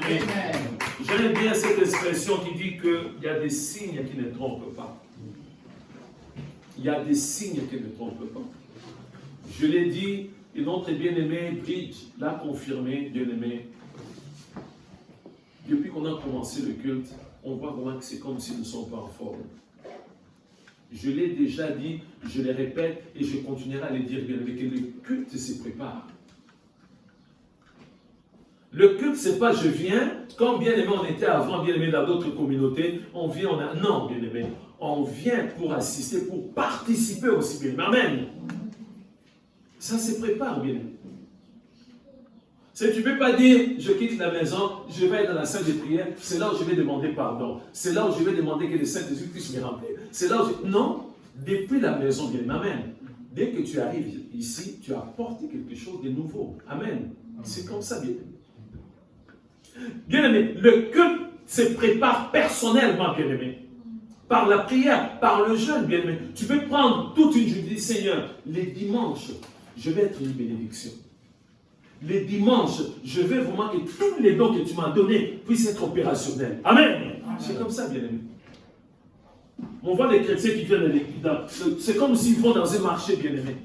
bien-aimés. J'aime bien cette expression qui dit qu'il y a des signes qui ne trompent pas. Il y a des signes qui ne trompent pas. Je l'ai dit, et notre bien-aimé Bridge l'a confirmé, bien-aimé. Depuis qu'on a commencé le culte, on voit vraiment que c'est comme s'ils ne sont pas en forme. Je l'ai déjà dit, je le répète, et je continuerai à le dire, bien-aimé, que le culte se prépare. Le culte, ce n'est pas je viens, comme bien-aimé on était avant, bien-aimé dans d'autres communautés, on vient, on a... Non, bien-aimé, on vient pour assister, pour participer aussi, bien-aimé. Amen. Ça se prépare, bien-aimé. Tu ne peux pas dire, je quitte la maison, je vais dans la salle de prière, c'est là où je vais demander pardon. C'est là où je vais demander que le Saint-Esprit puisse me remplir. C'est là où je... Non, depuis la maison, bien-aimé. Amen. Dès que tu arrives ici, tu as apporté quelque chose de nouveau. Amen. C'est comme ça, bien-aimé. Bien-aimé, le culte se prépare personnellement, bien-aimé. Par la prière, par le jeûne, bien-aimé. Tu peux prendre toute une journée, Seigneur, les dimanches, je vais être une bénédiction. Les dimanches, je veux vraiment que tous les dons que tu m'as donnés puissent être opérationnels. Amen. C'est comme ça, bien-aimé. On voit les chrétiens qui viennent à l'église. C'est comme s'ils vont dans un marché, bien-aimé.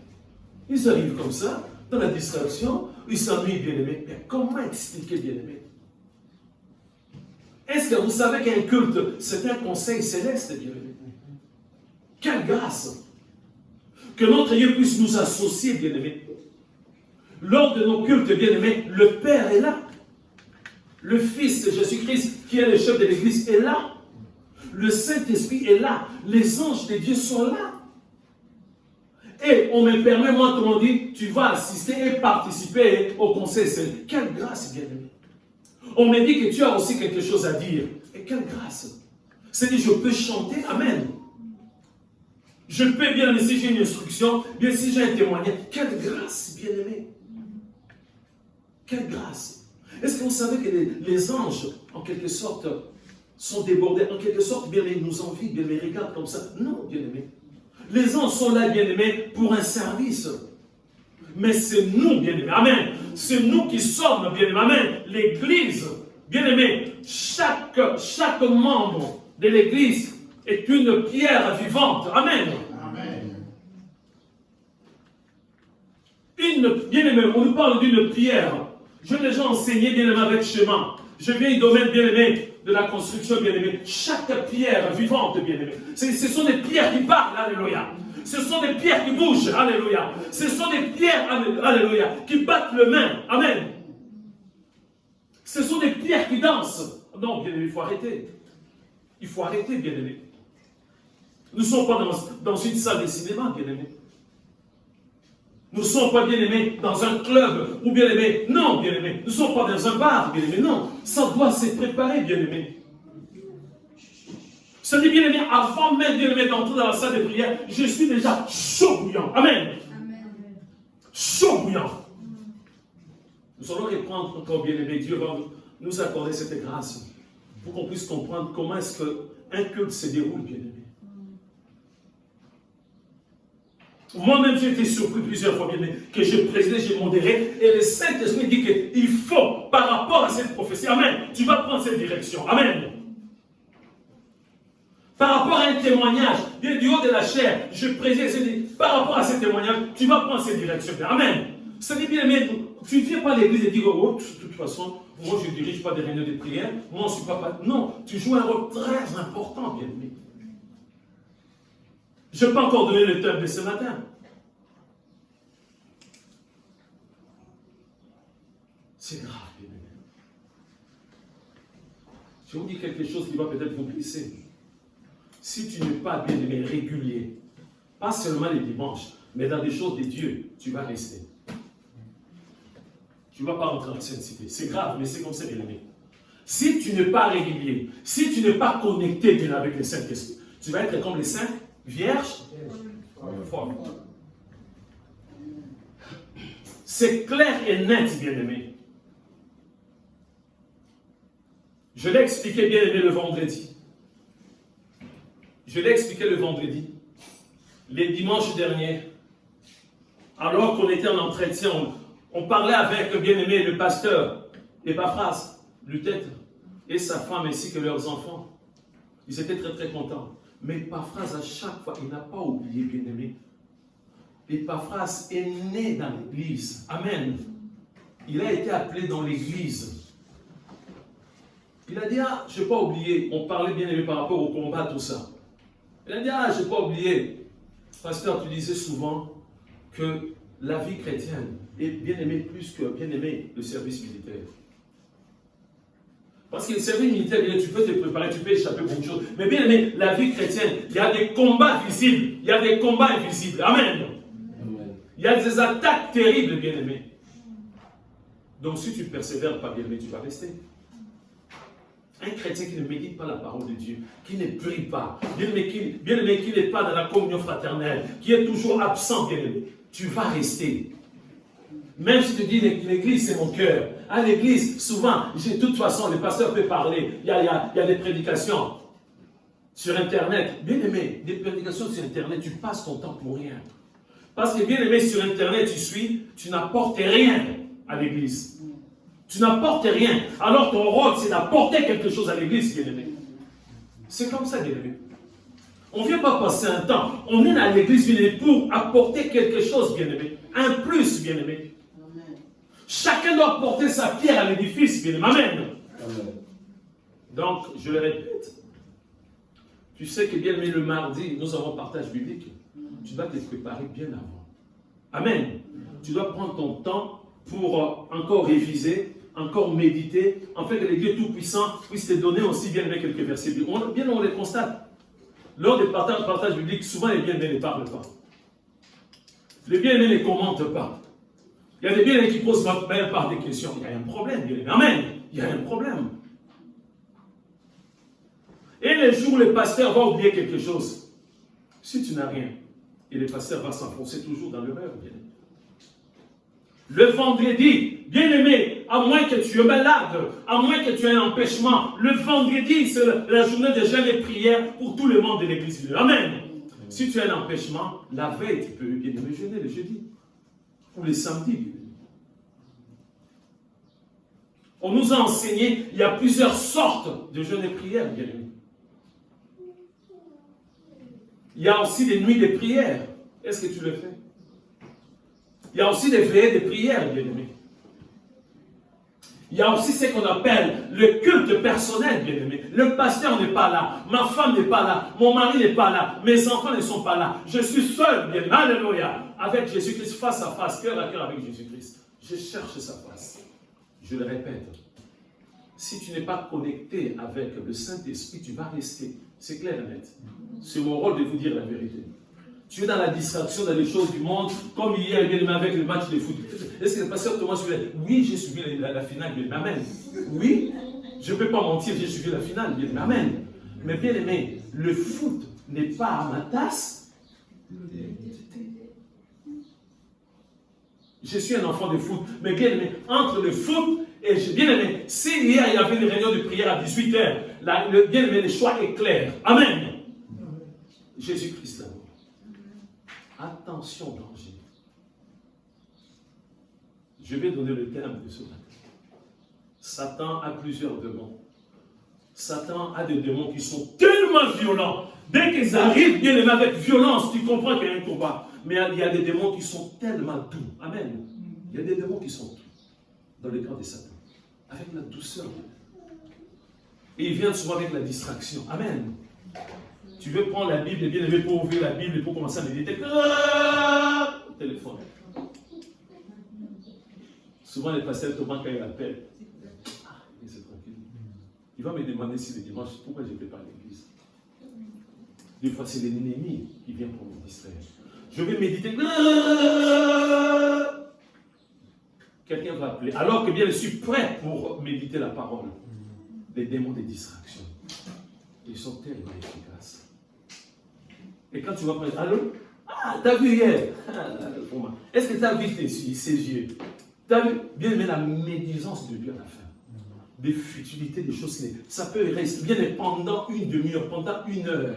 Ils arrivent comme ça, dans la distraction, ils s'ennuient, bien-aimé. Mais comment expliquer, bien-aimé? Est-ce que vous savez qu'un culte, c'est un conseil céleste, bien-aimé? Quelle grâce! Que notre Dieu puisse nous associer, bien-aimé. Lors de nos cultes, bien-aimés, le Père est là. Le Fils de Jésus-Christ, qui est le chef de l'Église, est là. Le Saint-Esprit est là. Les anges de Dieu sont là. Et on me permet, moi, comme on dit, tu vas assister et participer au conseil céleste. Quelle grâce, bien-aimé. On me dit que tu as aussi quelque chose à dire. Et quelle grâce. C'est-à-dire, je peux chanter, amen. Je peux, bien aimé, si j'ai une instruction, bien si j'ai un témoignage. Quelle grâce, bien-aimé. Quelle grâce. Est-ce que vous savez que les anges, en quelque sorte, sont débordés, en quelque sorte, bien-aimé, nous envient, bien-aimé, regardent comme ça. Non, bien-aimé. Les anges sont là, bien-aimé, pour un service. Mais c'est nous, bien-aimés. Amen. C'est nous qui sommes, bien-aimés. Amen. L'Église, bien-aimés, chaque membre de l'Église est une pierre vivante. Amen. Amen. Bien-aimé, on nous parle d'une pierre. Je l'ai déjà enseigné, bien-aimé, avec schéma. Je viens du domaine, bien-aimé, de la construction, bien-aimé. Chaque pierre vivante, bien-aimé. Ce sont des pierres qui parlent, alléluia. Ce sont des pierres qui bougent, alléluia. Ce sont des pierres, alléluia, qui battent le main, amen. Ce sont des pierres qui dansent. Non, bien-aimé, il faut arrêter. Il faut arrêter, bien-aimé. Nous ne sommes pas dans une salle de cinéma, bien-aimé. Nous ne sommes pas, bien-aimés, dans un club, ou bien-aimés, non, bien-aimés. Nous ne sommes pas dans un bar, bien-aimé, non. Ça doit se préparer, bien-aimé. Ça dit, bien-aimé, avant même, bien-aimé, d'entrer dans la salle de prière, je suis déjà chaud bouillant. Amen. Amen. Chaud bouillant. Nous allons reprendre encore, bien-aimé. Dieu va nous accorder cette grâce pour qu'on puisse comprendre comment est-ce qu'un culte se déroule, bien-aimé. Moi-même, j'ai été surpris plusieurs fois, bien-aimé, que je présidais, j'ai modéré, et le Saint-Esprit dit qu'il faut, par rapport à cette prophétie, amen, tu vas prendre cette direction. Amen. Par rapport à un témoignage, bien du haut de la chair, je préside, par rapport à ce témoignage, tu vas prendre cette direction. Amen. Ça dit bien, mais tu ne viens pas à l'église et dis, oh, de toute façon, moi je ne dirige pas des réunions de prière, moi je ne suis pas... Non, tu joues un rôle très important, bien aimé. Je n'ai pas encore donné le thème de ce matin. C'est grave, bien aimé. Je vous dis quelque chose qui va peut-être vous blesser. Si tu n'es pas bien aimé, régulier, pas seulement les dimanches, mais dans des choses de Dieu, tu vas rester. Tu ne vas pas rentrer en sainteté. C'est grave, mais c'est comme ça, bien aimé. Si tu n'es pas régulier, si tu n'es pas connecté bien avec le Saint-Esprit, tu vas être comme les saints vierges. C'est clair et net, bien aimé. Je l'ai expliqué, bien aimé, le vendredi. Je l'ai expliqué le vendredi. Les dimanches derniers, alors qu'on était en entretien, on parlait avec, bien aimé, le pasteur Epaphras. Lutète et sa femme ainsi que leurs enfants. Ils étaient très très contents. Mais Épaphras, à chaque fois, il n'a pas oublié, bien-aimé. Épaphras est né dans l'église. Amen. Il a été appelé dans l'église. Il a dit, ah, je n'ai pas oublié. On parlait, bien-aimé, par rapport au combat, tout ça. Il a dit, ah, je n'ai pas oublié. Pasteur, tu disais souvent que la vie chrétienne est bien-aimée plus que bien-aimé le service militaire. Parce que le service militaire, tu peux te préparer, tu peux échapper beaucoup de choses. Mais bien aimé, la vie chrétienne, il y a des combats visibles, il y a des combats invisibles. Amen. Amen. Il y a des attaques terribles, bien aimé. Donc si tu ne persévères pas, bien aimé, tu vas rester. Un chrétien qui ne médite pas la parole de Dieu, qui ne prie pas, bien aimé, qui n'est pas dans la communion fraternelle, qui est toujours absent, bien aimé, tu vas rester. Même si tu dis l'église c'est mon cœur. À l'église, souvent, de toute façon, le pasteur peut parler. Il y a des prédications sur Internet. Bien aimé, des prédications sur Internet, tu passes ton temps pour rien. Parce que bien aimé, sur Internet, tu n'apportes rien à l'église. Tu n'apportes rien. Alors ton rôle, c'est d'apporter quelque chose à l'église, bien aimé. C'est comme ça, bien aimé. On ne vient pas passer un temps. On est à l'église, bien aimé, pour apporter quelque chose, bien aimé. Un plus, bien aimé. Chacun doit porter sa pierre à l'édifice, bien aimé. Amen. Amen. Donc, je le répète, tu sais que bien aimé, le mardi, nous avons partage biblique. Tu dois te préparer bien avant. Amen. Tu dois prendre ton temps pour encore réviser, encore méditer, en fait que le Dieu Tout-Puissant puisse te donner aussi bien aimé quelques versets. Bien on les constate. Lors des partages bibliques, souvent les bien-aimés ne parlent pas. Les bien-aimés ne commentent pas. Il y a des bien-aimés qui posent même par des questions. Il y a un problème, bien-aimés. Amen. Il y a un problème. Et les jours où le pasteur va oublier quelque chose, si tu n'as rien, et le pasteur va s'enfoncer toujours dans l'erreur, bien-aimé. Le vendredi, bien-aimé, à moins que tu es malade, à moins que tu aies un empêchement, le vendredi, c'est la journée de jeûne et prière pour tout le monde de l'église. Amen. Si tu as un empêchement, la veille, tu peux bien-aimé jeûner le jeudi. Ou les samedis. On nous a enseigné, il y a plusieurs sortes de jeûnes et prières, bien aimé. Il y a aussi des nuits de prières. Est-ce que tu le fais? Il y a aussi des veillées de prières, bien aimé. Il y a aussi ce qu'on appelle le culte personnel, bien aimé. Le pasteur n'est pas là, ma femme n'est pas là, mon mari n'est pas là, mes enfants ne sont pas là. Je suis seul, bien aimé. Alléluia. Avec Jésus-Christ, face à face, cœur à cœur avec Jésus-Christ. Je cherche sa face. Je le répète. Si tu n'es pas connecté avec le Saint-Esprit, tu vas rester. C'est clair et net. C'est mon rôle de vous dire la vérité. Tu es dans la distraction, dans les choses du monde, comme hier, bien aimé, avec le match de foot. Est-ce que le pasteur Thomas suivait? Oui, j'ai suivi la finale, bien aimé. Amen. Oui, je ne peux pas mentir, j'ai suivi la finale, bien aimé. Amen. Mais bien aimé, le foot n'est pas à ma tasse. Je suis un enfant de foot, mais bien aimé, entre le foot et bien aimé, si hier il y avait une réunion de prière à 18h, bien aimé, le choix est clair. Amen. Jésus-Christ là. Attention, danger. Je vais donner le terme de ce matin. Satan a plusieurs démons. Satan a des démons qui sont tellement violents. Dès qu'ils arrivent, bien aimé, avec violence, tu comprends qu'il y a un combat. Mais il y a des démons qui sont tellement doux. Amen. Il y a des démons qui sont doux dans le camp de Satan. Avec la douceur. Et ils viennent souvent avec la distraction. Amen. Tu veux prendre la Bible, bien aimé, pour ouvrir la Bible et pour commencer à méditer. Téléphone. Souvent, les pasteurs Thomas, quand ils appellent, c'est tranquille. Il va me demander si le dimanche, pourquoi je ne vais pas à l'église. Des fois, c'est l'ennemi qui vient pour me distraire. Je vais méditer. Quelqu'un va appeler. Alors que bien, je suis prêt pour méditer la parole. Les démons des distractions. Ils sont tellement efficaces. Et quand tu vas prendre, allô? Ah, t'as vu hier? Est-ce que tu as vu ses yeux? Tu as vu? Bien aimé la médisance de Dieu à la fin. Des futilités, des choses. Ça peut rester bien pendant une demi-heure, pendant une heure.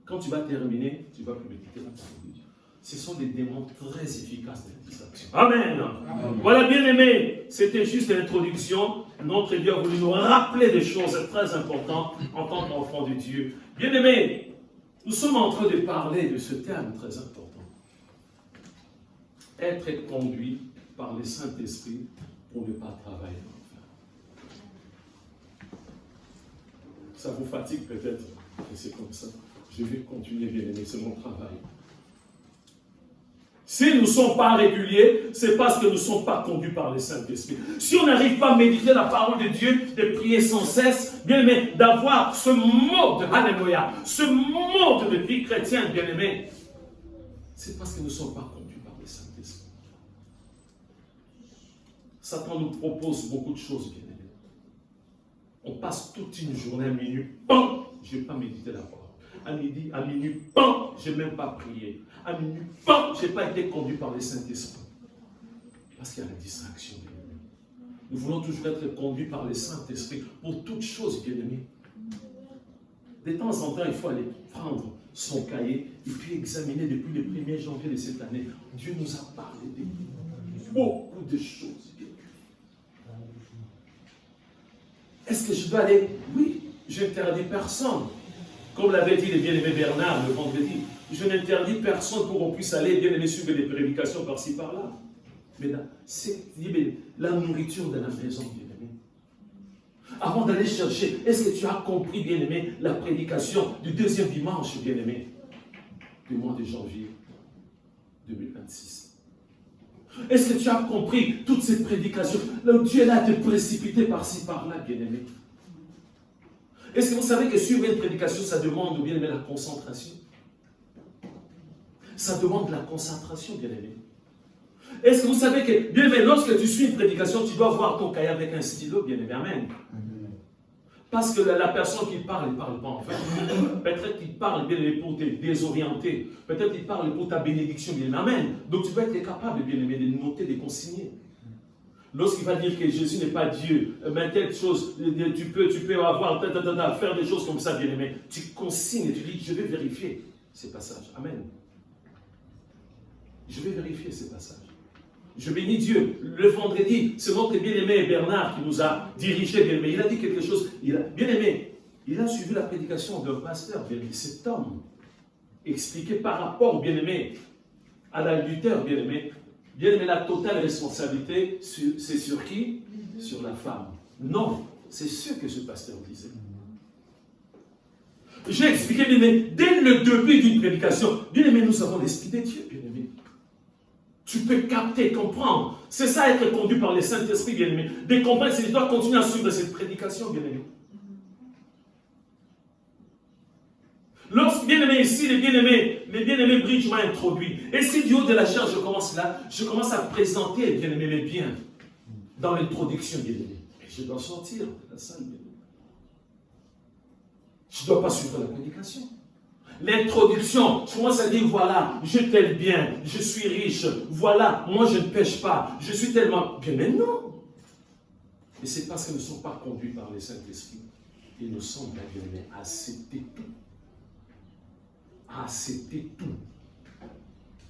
Quand tu vas terminer, tu vas plus méditer la parole de Dieu. Ce sont des démons très efficaces de la distraction. Amen. Voilà, bien-aimés, c'était juste l'introduction. Notre Dieu a voulu nous rappeler des choses très importantes en tant qu'enfants de Dieu. Bien-aimés, nous sommes en train de parler de ce terme très important. Être conduit par le Saint-Esprit pour ne pas travailler l'enfer. Ça vous fatigue peut-être, mais c'est comme ça. Je vais continuer, bien-aimés, c'est mon travail. Si nous ne sommes pas réguliers, c'est parce que nous ne sommes pas conduits par le Saint-Esprit. Si on n'arrive pas à méditer la parole de Dieu, de prier sans cesse, bien aimé, d'avoir ce mode, alléluia, ce mode de vie chrétienne, bien aimé, c'est parce que nous ne sommes pas conduits par le Saint-Esprit. Satan nous propose beaucoup de choses, bien aimé. On passe toute une journée à minuit, bon, je ne vais pas méditer la parole. À midi, à minuit, bon, je n'ai même pas prié. À minuit, bon, je n'ai pas été conduit par le Saint-Esprit. Parce qu'il y a la distraction, bien-aimés. Nous voulons toujours être conduits par le Saint-Esprit pour toutes choses, bien-aimés. De temps en temps, il faut aller prendre son cahier et puis examiner depuis le 1er janvier de cette année. Dieu nous a parlé de beaucoup de choses, bien-aimés. Est-ce que je dois aller? Oui, je n'interdis personne. Comme l'avait dit le bien-aimé Bernard le vendredi, je n'interdis personne pour qu'on puisse aller bien-aimé suivre des prédications par-ci par-là. Mais là, c'est la nourriture de la maison, bien-aimé. Avant d'aller chercher, est-ce que tu as compris, bien-aimé, la prédication du deuxième dimanche, bien-aimé, du mois de janvier 2026? Est-ce que tu as compris toutes ces prédications? Là où Dieu est là à te précipiter par-ci par-là, bien-aimé. Est-ce que vous savez que suivre une prédication, ça demande bien aimé la concentration? Ça demande la concentration, bien aimé. Est-ce que vous savez que, bien aimé, lorsque tu suis une prédication, tu dois voir ton cahier avec un stylo, bien aimé, amen. Parce que la personne qui parle, elle ne parle pas en fait. Peut-être qu'il parle, bien aimé, pour te désorienter. Peut-être qu'il parle pour ta bénédiction, bien aimé, amen. Donc tu dois être capable, bien aimé, de noter, de consigner. Lorsqu'il va dire que Jésus n'est pas Dieu, mais telle chose, tu peux avoir, faire des choses comme ça, bien aimé. Tu consignes et tu dis, je vais vérifier ces passages. Amen. Je vais vérifier ces passages. Je bénis Dieu. Le vendredi, c'est notre bien-aimé Bernard qui nous a dirigés, bien aimé. Il a dit quelque chose, bien aimé, il a suivi la prédication d'un pasteur, bien aimé. Cet homme expliquait par rapport, bien aimé, à l'adultère, bien aimé. Bien aimé, la totale responsabilité, c'est sur qui? Sur la femme. Non, c'est ce que ce pasteur disait. J'ai expliqué, bien aimé, dès le début d'une prédication, bien aimé, nous avons l'Esprit de Dieu, bien aimé. Tu peux capter, comprendre. C'est ça être conduit par le Saint-Esprit, bien aimé. De comprendre si tu dois continuer à suivre cette prédication, bien aimé. Lorsque, bien aimé, ici, les bien-aimés Bridge m'a introduit. Et si du haut de la chair, je commence là, je commence à présenter, bien aimé, mes biens dans l'introduction, bien aimé. Et je dois sortir de la salle, bien aimé. Je ne dois pas suivre la prédication. L'introduction, je commence à dire, voilà, je t'aime bien, je suis riche, voilà, moi je ne pêche pas, je suis tellement bien, mais non. Et c'est parce que nous ne sommes pas conduits par le Saint-Esprit. Et nous sommes, bien aimés, à accepter tout. À accepter tout.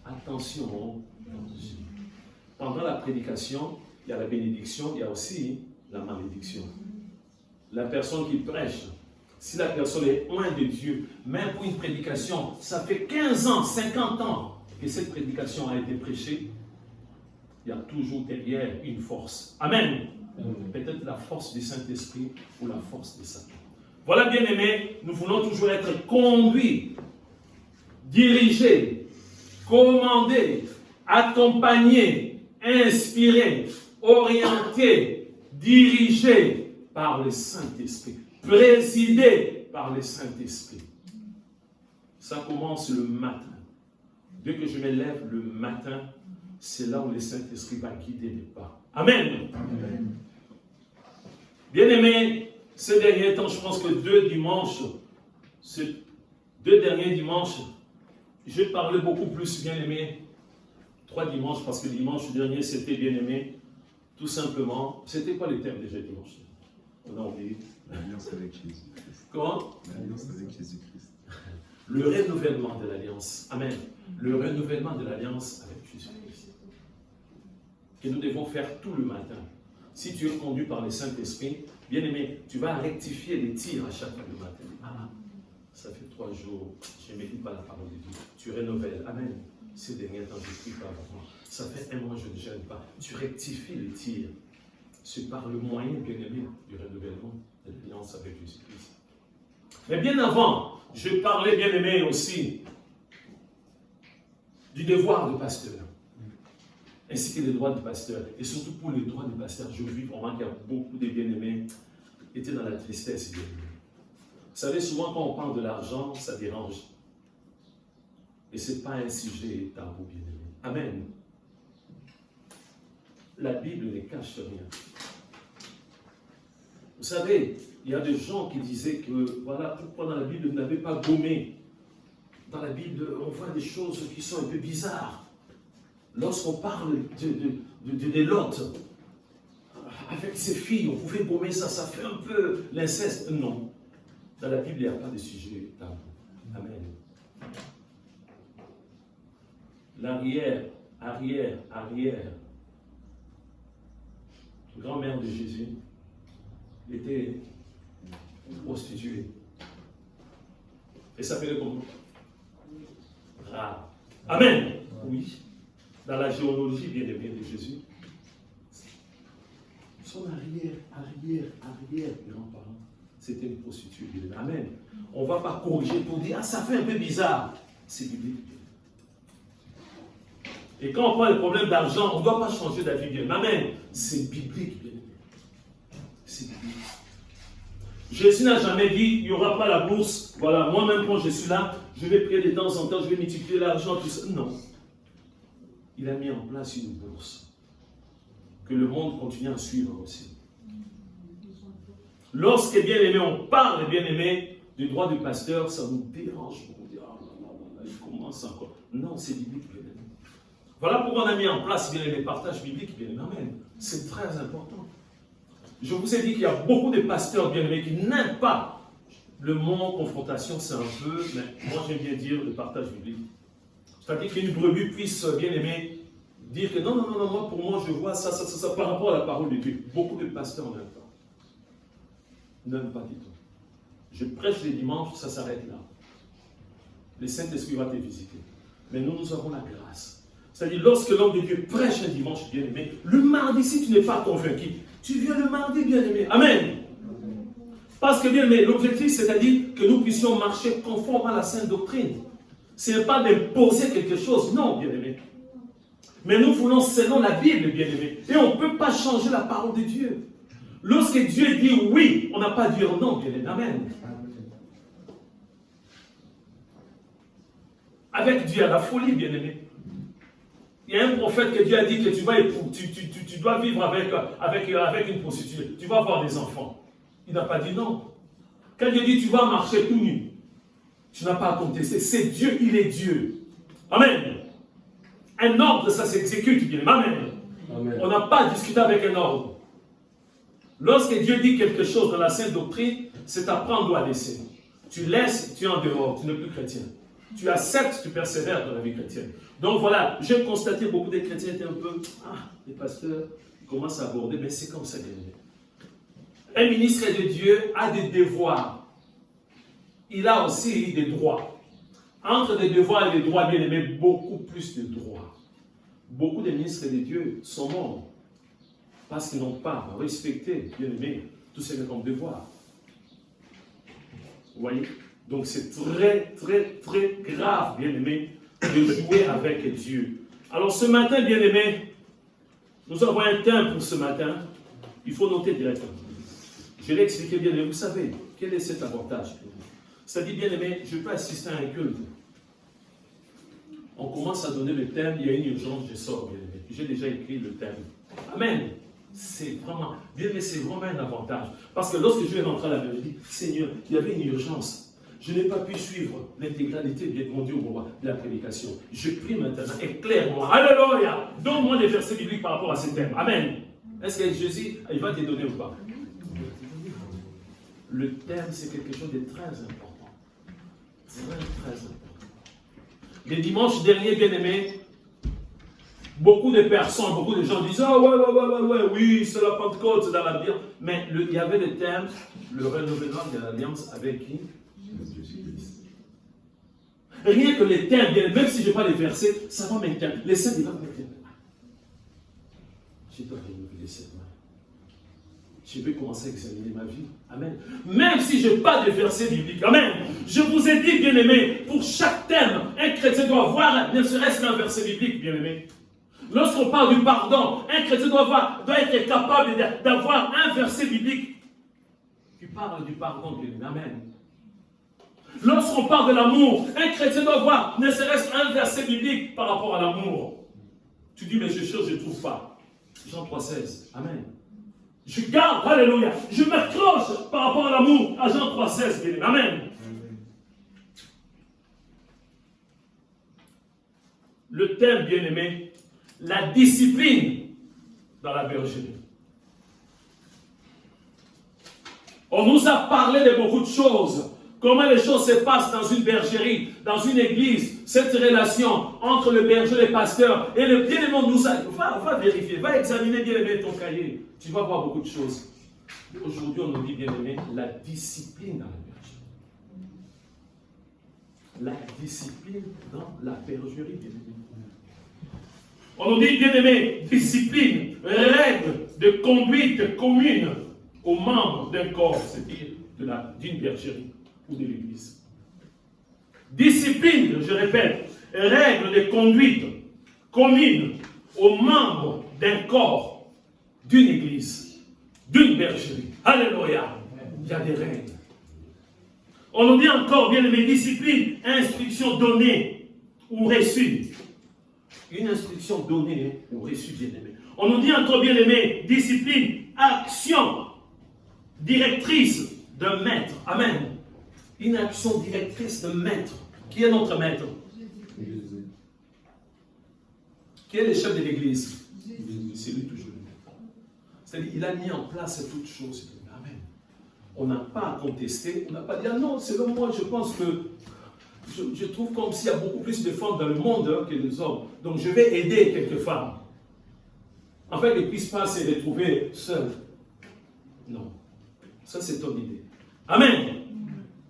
Attention. Pendant la prédication, il y a la bénédiction, il y a aussi la malédiction. La personne qui prêche, si la personne est loin de Dieu, même pour une prédication, ça fait 15 ans, 50 ans que cette prédication a été prêchée, il y a toujours derrière une force. Amen. Peut-être la force du Saint-Esprit ou la force de Satan. Voilà, bien aimé, nous voulons toujours être conduits, dirigés, commandés, accompagnés, inspirés, orientés, dirigés par le Saint-Esprit. Présidé par le Saint-Esprit. Ça commence le matin. Dès que je me lève le matin, c'est là où le Saint-Esprit va guider mes pas. Amen. Amen. Bien-aimés, ces derniers temps, je pense que ces 2 derniers dimanches, j'ai parlé beaucoup plus, bien-aimés. 3 dimanches, parce que le dimanche dernier, c'était bien-aimé. Tout simplement, c'était quoi le thème déjà dimanche? On a oublié. L'alliance avec Jésus-Christ. Comment? L'alliance avec Jésus-Christ. Le renouvellement de l'alliance. Amen. Le renouvellement de l'alliance avec Jésus-Christ. Que nous devons faire tout le matin. Si tu es conduit par le Saint-Esprit, bien-aimé, tu vas rectifier les tirs à chaque fois du matin. Ah, ça fait 3 jours, je ne m'écoute pas la parole de Dieu. Tu renouvelles. Amen. Ces derniers temps, je ne prie pas vraiment. Ça fait 1 mois, je ne gêne pas. Tu rectifies les tirs. C'est par le moyen, bien-aimé, du renouvellement de l'alliance avec Jésus-Christ. Mais bien avant, je parlais, bien-aimé, aussi du devoir de pasteur, ainsi que les droits du pasteur, et surtout pour les droits du pasteur. Je vis vraiment qu'il y a beaucoup de bien-aimés qui étaient dans la tristesse, bien-aimés. Vous savez, souvent quand on parle de l'argent, ça dérange. Et ce n'est pas un sujet tabou, bien-aimé. Amen. La Bible ne cache rien. Vous savez, il y a des gens qui disaient que, voilà, pourquoi dans la Bible vous n'avez pas gommé. Dans la Bible, on voit des choses qui sont un peu bizarres. Lorsqu'on parle de Lot, avec ses filles, on pouvait gommer ça, ça fait un peu l'inceste. Non. Dans la Bible, il n'y a pas de sujet tabou. Amen. L'arrière, grand-mère de Jésus était une prostituée. Elle s'appelait comment? Rahab. Amen. Oui. Dans la généalogie bien-aimée de Jésus, son arrière-grand-parent, c'était une prostituée. Amen. On ne va pas corriger pour dire, ah, ça fait un peu bizarre. C'est biblique. Et quand on parle de problème d'argent, on ne doit pas changer d'avis bien. Amen. C'est biblique, bien aimé. C'est biblique. Jésus n'a jamais dit, il n'y aura pas la bourse. Voilà, moi-même quand je suis là, je vais prier de temps en temps, je vais multiplier l'argent, tout ça. Non. Il a mis en place une bourse. Que le monde continue à suivre aussi. Lorsque, bien aimé, on parle, bien aimé, du droit du pasteur, ça nous dérange beaucoup. Il commence encore. Non, c'est biblique, bien aimé. Voilà pourquoi on a mis en place, bien aimé, les partages bibliques, bien aimé. Amen. C'est très important. Je vous ai dit qu'il y a beaucoup de pasteurs, bien aimés, qui n'aiment pas le mot confrontation, c'est un peu, mais moi j'aime bien dire le partage biblique. C'est-à-dire qu'une brebis puisse, bien aimé, dire que non, moi, pour moi, je vois ça par rapport à la parole de Dieu. Beaucoup de pasteurs n'aiment pas. N'aiment pas du tout. Je prêche les dimanches, ça s'arrête là. Le Saint-Esprit va te visiter. Mais nous avons la grâce. C'est-à-dire, lorsque l'homme de Dieu prêche un dimanche, bien aimé, le mardi, si tu n'es pas convaincu, tu viens le mardi, bien aimé. Amen. Parce que, bien aimé, l'objectif, c'est-à-dire que nous puissions marcher conforme à la sainte doctrine. Ce n'est pas d'imposer quelque chose, non, bien aimé. Mais nous voulons selon la Bible, bien aimé. Et on ne peut pas changer la parole de Dieu. Lorsque Dieu dit oui, on n'a pas à dire non, bien aimé. Amen. Avec Dieu, à la folie, bien aimé. Il y a un prophète que Dieu a dit que tu dois vivre avec une prostituée. Tu vas avoir des enfants. Il n'a pas dit non. Quand Dieu dit tu vas marcher tout nu, tu n'as pas à contester. C'est Dieu, il est Dieu. Amen. Un ordre, ça s'exécute, bien. Amen. Amen. On n'a pas à discuter avec un ordre. Lorsque Dieu dit quelque chose dans la sainte doctrine, c'est à prendre ou à laisser. Tu laisses, tu es en dehors, tu n'es plus chrétien. Tu acceptes, tu persévères dans la vie chrétienne. Donc voilà, j'ai constaté beaucoup de chrétiens étaient un peu, les pasteurs, ils commencent à aborder, mais c'est comme ça qu'il est. Un ministre de Dieu a des devoirs. Il a aussi des droits. Entre des devoirs et des droits, bien aimés, beaucoup plus de droits. Beaucoup de ministres de Dieu sont morts parce qu'ils n'ont pas respecté, bien aimé, tout ce qui est comme devoir. Vous voyez? Donc c'est très, très, très grave, bien aimé, de jouer avec Dieu. Alors ce matin, bien aimé, nous avons un thème pour ce matin. Il faut noter directement. Je l'ai expliqué bien aimé. Vous savez, quel est cet avantage? C'est-à-dire, bien aimé, je peux assister à un culte. On commence à donner le thème, il y a une urgence, je sors, bien aimé. J'ai déjà écrit le thème. Amen. C'est vraiment, bien aimé, c'est vraiment un avantage. Parce que lorsque je vais rentrer à la maison, je dis, Seigneur, il y avait une urgence. Je n'ai pas pu suivre l'intégralité de mon Dieu de la prédication. Je prie maintenant, éclaire-moi. Alléluia! Donne-moi des versets bibliques par rapport à ce thème. Amen. Est-ce que Jésus, il va te donner ou pas? Le thème, c'est quelque chose de très important. Très, très important. Les dimanches derniers, bien-aimés, beaucoup de personnes, beaucoup de gens disent « Ah oui, c'est la Pentecôte, c'est dans la Bible. » Mais il y avait le thème, le renouvellement de l'alliance avec qui? Rien que les thèmes, même si je n'ai pas les versets, ça va m'inquiéter. Les saints disent « Je dois renouveler cette main. Je vais commencer à examiner ma vie. » Amen. Même si je n'ai pas de versets bibliques. Amen. Je vous ai dit, bien-aimés, pour chaque thème, un chrétien doit avoir ne serait-ce qu'un verset biblique, bien-aimés. Lorsqu'on parle du pardon, un chrétien doit être capable d'avoir un verset biblique qui parle du pardon, bien-aimés. Amen. Lorsqu'on parle de l'amour, un chrétien doit avoir ne serait-ce qu'un verset biblique par rapport à l'amour. Tu dis, mais je cherche, je ne trouve pas. Jean 3,16. Amen. Je garde, alléluia, je m'accroche par rapport à l'amour à Jean 3,16, bien-aimé. Amen. Le thème, bien-aimé, la discipline dans la bergerie. On nous a parlé de beaucoup de choses. Comment les choses se passent dans une bergerie, dans une église, cette relation entre le berger et le pasteur. Et le bien-aimé nous a... Va vérifier, va examiner bien-aimé ton cahier. Tu vas voir beaucoup de choses. Aujourd'hui, on nous dit bien-aimé, la discipline dans la bergerie. La discipline dans la bergerie, bien-aimé. On nous dit bien-aimé, discipline, règle de conduite commune aux membres d'un corps, c'est-à-dire d'une bergerie ou de l'église. Discipline, je répète, règle de conduite commune aux membres d'un corps, d'une église, d'une bergerie. Alléluia. Il y a des règles. On nous dit encore, bien aimé, discipline, instruction donnée ou reçue. Une instruction donnée ou reçue, bien aimé. On nous dit encore, bien aimé, discipline, action directrice de maître. Amen. Une action directrice de maître. Qui est notre maître? Qui est le chef de l'église? C'est lui toujours le maître. C'est-à-dire, il a mis en place toutes choses. Amen. On n'a pas à contester. On n'a pas dit, ah non, selon moi, je pense que je trouve comme s'il y a beaucoup plus de femmes dans le monde que des hommes. Donc, je vais aider quelques femmes. En fait, qu'elles ne puissent pas se retrouver seules. Non. Ça, c'est ton idée. Amen.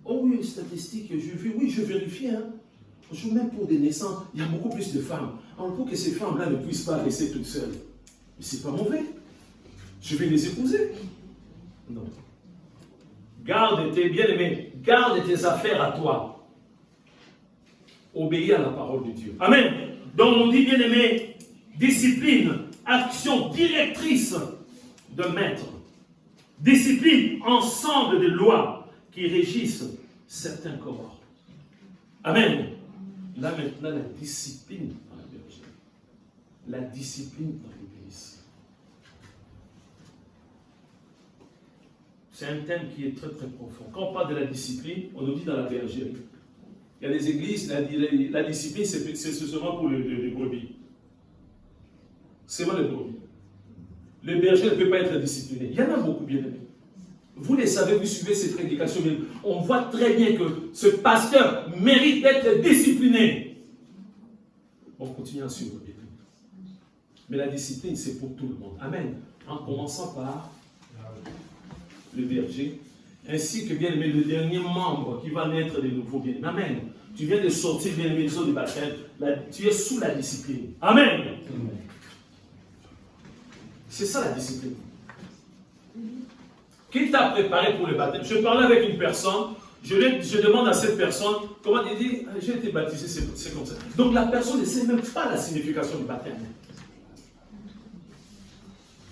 Oh oui, une statistique que j'ai vue, oui, je vérifie. Même pour des naissances, il y a beaucoup plus de femmes. Alors, pour que ces femmes-là ne puissent pas rester toutes seules. Mais ce n'est pas mauvais. Je vais les épouser. Non. Garde tes bien-aimés, garde tes affaires à toi. Obéis à la parole de Dieu. Amen. Donc, on dit bien-aimé, discipline, action directrice de maître. Discipline, ensemble de lois qui régissent certains corps. Amen. Là maintenant, la discipline dans la bergerie. La discipline dans l'église. C'est un thème qui est très très profond. Quand on parle de la discipline, on nous dit dans la bergerie. Il y a des églises, la discipline, c'est seulement pour les brebis. C'est moi le brebis. Le berger ne peut pas être discipliné. Il y en a beaucoup, bien aimés. Vous les savez, vous suivez ces prédications, mais on voit très bien que ce pasteur mérite d'être discipliné. On continue à suivre. Mais la discipline, c'est pour tout le monde. Amen. En commençant par le berger, ainsi que bien aimé le dernier membre qui va naître de nouveau. Bien. Amen. Tu viens de sortir, bien aimé, du baptême. Tu es sous la discipline. Amen. Amen. C'est ça la discipline. Qui t'a préparé pour le baptême? Je parlais avec une personne, je demande à cette personne, comment il dit, j'ai été baptisé, c'est comme ça. Donc la personne ne sait même pas la signification du baptême.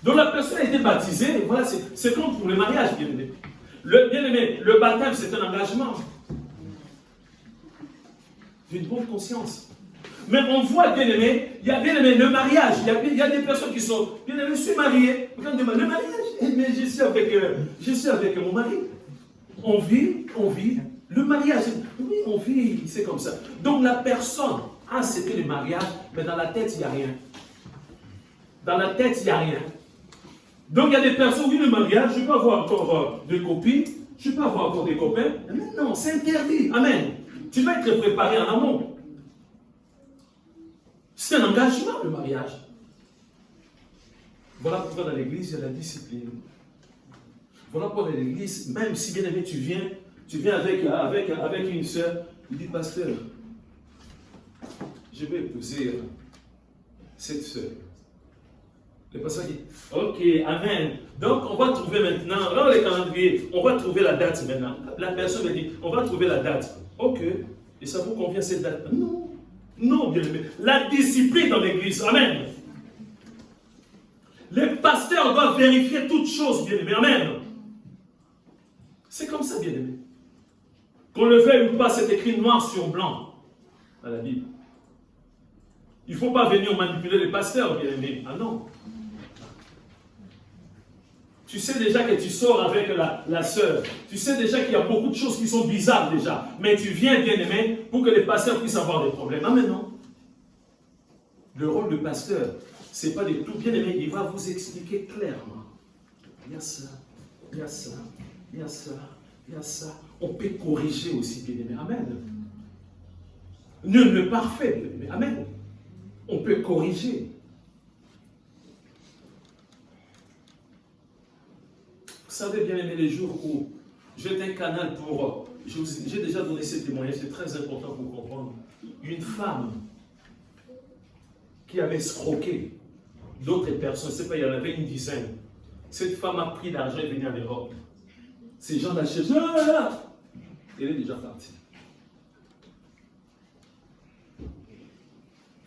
Donc la personne a été baptisée, et voilà, c'est comme pour le mariage, bien aimé. Bien aimé, le baptême c'est un engagement. D'une bonne conscience. Mais on voit, bien aimé, il y a bien aimé le mariage. Il y a des personnes qui sont, bien aimé, je suis marié. Le mariage, mais je suis avec mon mari. On vit, le mariage. Oui, on vit, c'est comme ça. Donc la personne a ce que le mariage, mais dans la tête, il n'y a rien. Dans la tête, il n'y a rien. Donc il y a des personnes, oui, le mariage, je peux avoir encore des copines, je peux avoir encore des copains. Mais non, c'est interdit. Amen. Tu dois être préparé en amont. C'est un engagement, le mariage. Voilà pourquoi dans l'église, il y a la discipline. Voilà pourquoi dans l'église, même si bien aimé, tu viens avec une soeur, tu dis, pasteur, je vais épouser cette soeur. Le pasteur dit, ok, amen. Donc, on va trouver maintenant, alors les calendriers, on va trouver la date maintenant. La personne me dit, on va trouver la date. Ok, et ça vous convient cette date? Non, non, bien aimé. La discipline dans l'église, amen. Les pasteurs doivent vérifier toutes choses, bien aimé, amen. C'est comme ça, bien aimé. Qu'on le veuille ou pas, c'est écrit noir sur blanc dans la Bible. Il ne faut pas venir manipuler les pasteurs, bien aimé. Ah non. Tu sais déjà que tu sors avec la sœur. Tu sais déjà qu'il y a beaucoup de choses qui sont bizarres déjà. Mais tu viens, bien aimé, pour que les pasteurs puissent avoir des problèmes. Ah mais non. Le rôle du pasteur, ce n'est pas des tout bien aimé. Il va vous expliquer clairement. Il y a ça, il y a ça, il y a ça, il y a ça. On peut corriger aussi, bien aimé. Amen. Nul n'est parfait, bien aimé. Amen. On peut corriger. Vous savez, bien aimé, les jours où j'étais un canal pour... J'ai déjà donné ce témoignage, c'est très important pour comprendre. Une femme qui avait escroqué d'autres personnes, je ne sais pas, il y en avait une dizaine. Cette femme a pris l'argent et est venue en Europe. Ces gens l'achètent. Elle est déjà partie. Il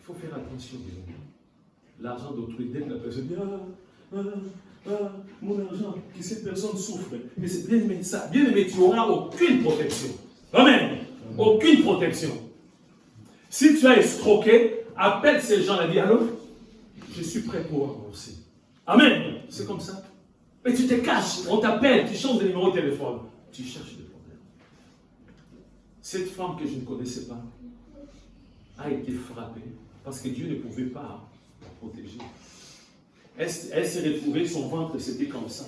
faut faire attention, bien aimé. L'argent d'autrui, dès que la personne dit mon argent, que cette personne souffre. Mais c'est bien aimé ça. Bien aimé, tu n'auras aucune protection. Amen. Aucune protection. Si tu as escroqué, appelle ces gens et dis allô, je suis prêt pour rembourser. Amen. C'est comme ça. Mais tu te caches, on t'appelle, tu changes de numéro de téléphone. Tu cherches des problèmes. Cette femme que je ne connaissais pas a été frappée parce que Dieu ne pouvait pas la protéger. Elle s'est retrouvée, son ventre, c'était comme ça.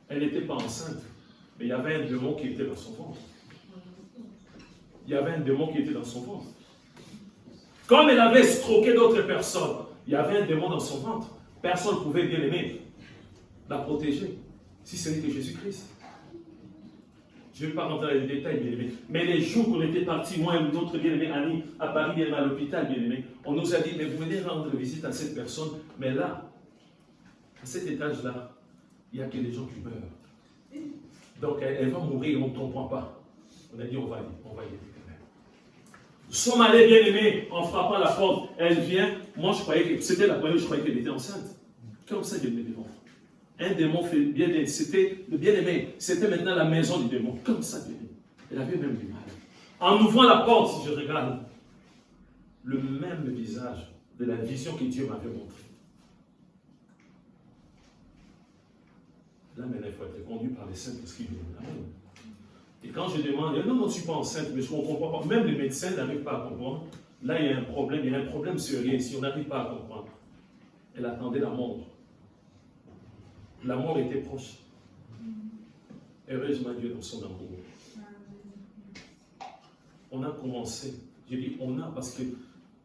Elle n'était pas enceinte, mais il y avait un démon qui était dans son ventre. Il y avait un démon qui était dans son ventre. Comme elle avait escroqué d'autres personnes, il y avait un démon dans son ventre. Personne ne pouvait bien l'aimer, la protéger, si ce n'est que Jésus-Christ. Je ne vais pas rentrer dans les détails, bien aimé. Mais les jours qu'on était partis, moi et notre bien-aimé Annie, à Paris, bien aimé, à l'hôpital, bien aimé, on nous a dit, mais vous venez rendre visite à cette personne, mais là, à cet étage-là, il n'y a que des gens qui meurent. Donc, elle va mourir, on ne comprend pas. On a dit, on va y aller quand même. Nous sommes allés, bien aimé, en frappant la porte. Elle vient, moi je croyais que c'était la première, je croyais qu'elle était enceinte. Comme ça, bien aimé. Un démon fait bien aimé, c'était le bien-aimé, c'était maintenant la maison du démon. Comme ça, bien aimé. Elle avait même du mal. En ouvrant la porte, si je regarde, le même visage de la vision que Dieu m'avait montrée. Là, maintenant, il faut être conduit par les saints esprits. Amen. Et quand je demande, non, je ne suis pas enceinte, mais je ne comprends pas. Même les médecins n'arrivent pas à comprendre. Là, il y a un problème sérieux ici, on n'arrive pas à comprendre. Elle attendait la mort. La mort était proche. Heureusement, Dieu dans son amour. On a commencé. Je dis on a parce que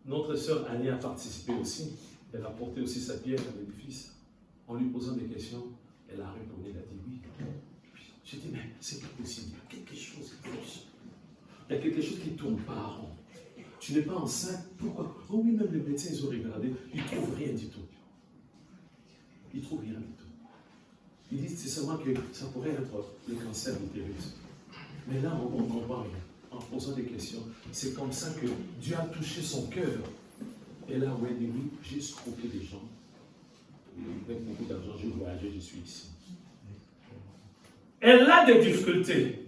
notre sœur Annie a participé aussi. Elle a porté aussi sa pierre à l'édifice. En lui posant des questions, elle a répondu, elle a dit oui. J'ai dit, mais c'est pas possible. Il y a quelque chose qui cloche. Il y a quelque chose qui ne tourne pas en rond. Tu n'es pas enceinte. Pourquoi? Oh oui, même les médecins, ils ont regardé. Ils ne trouvent rien du tout. Ils ne trouvent rien du tout. Ils disent c'est seulement que ça pourrait être le cancer d'utérus. Mais là, on ne comprend rien. En posant des questions, c'est comme ça que Dieu a touché son cœur. Et là, où elle dit oui, j'ai escroqué des gens. Avec beaucoup d'argent, j'ai voyagé, je suis ici. Elle a des difficultés,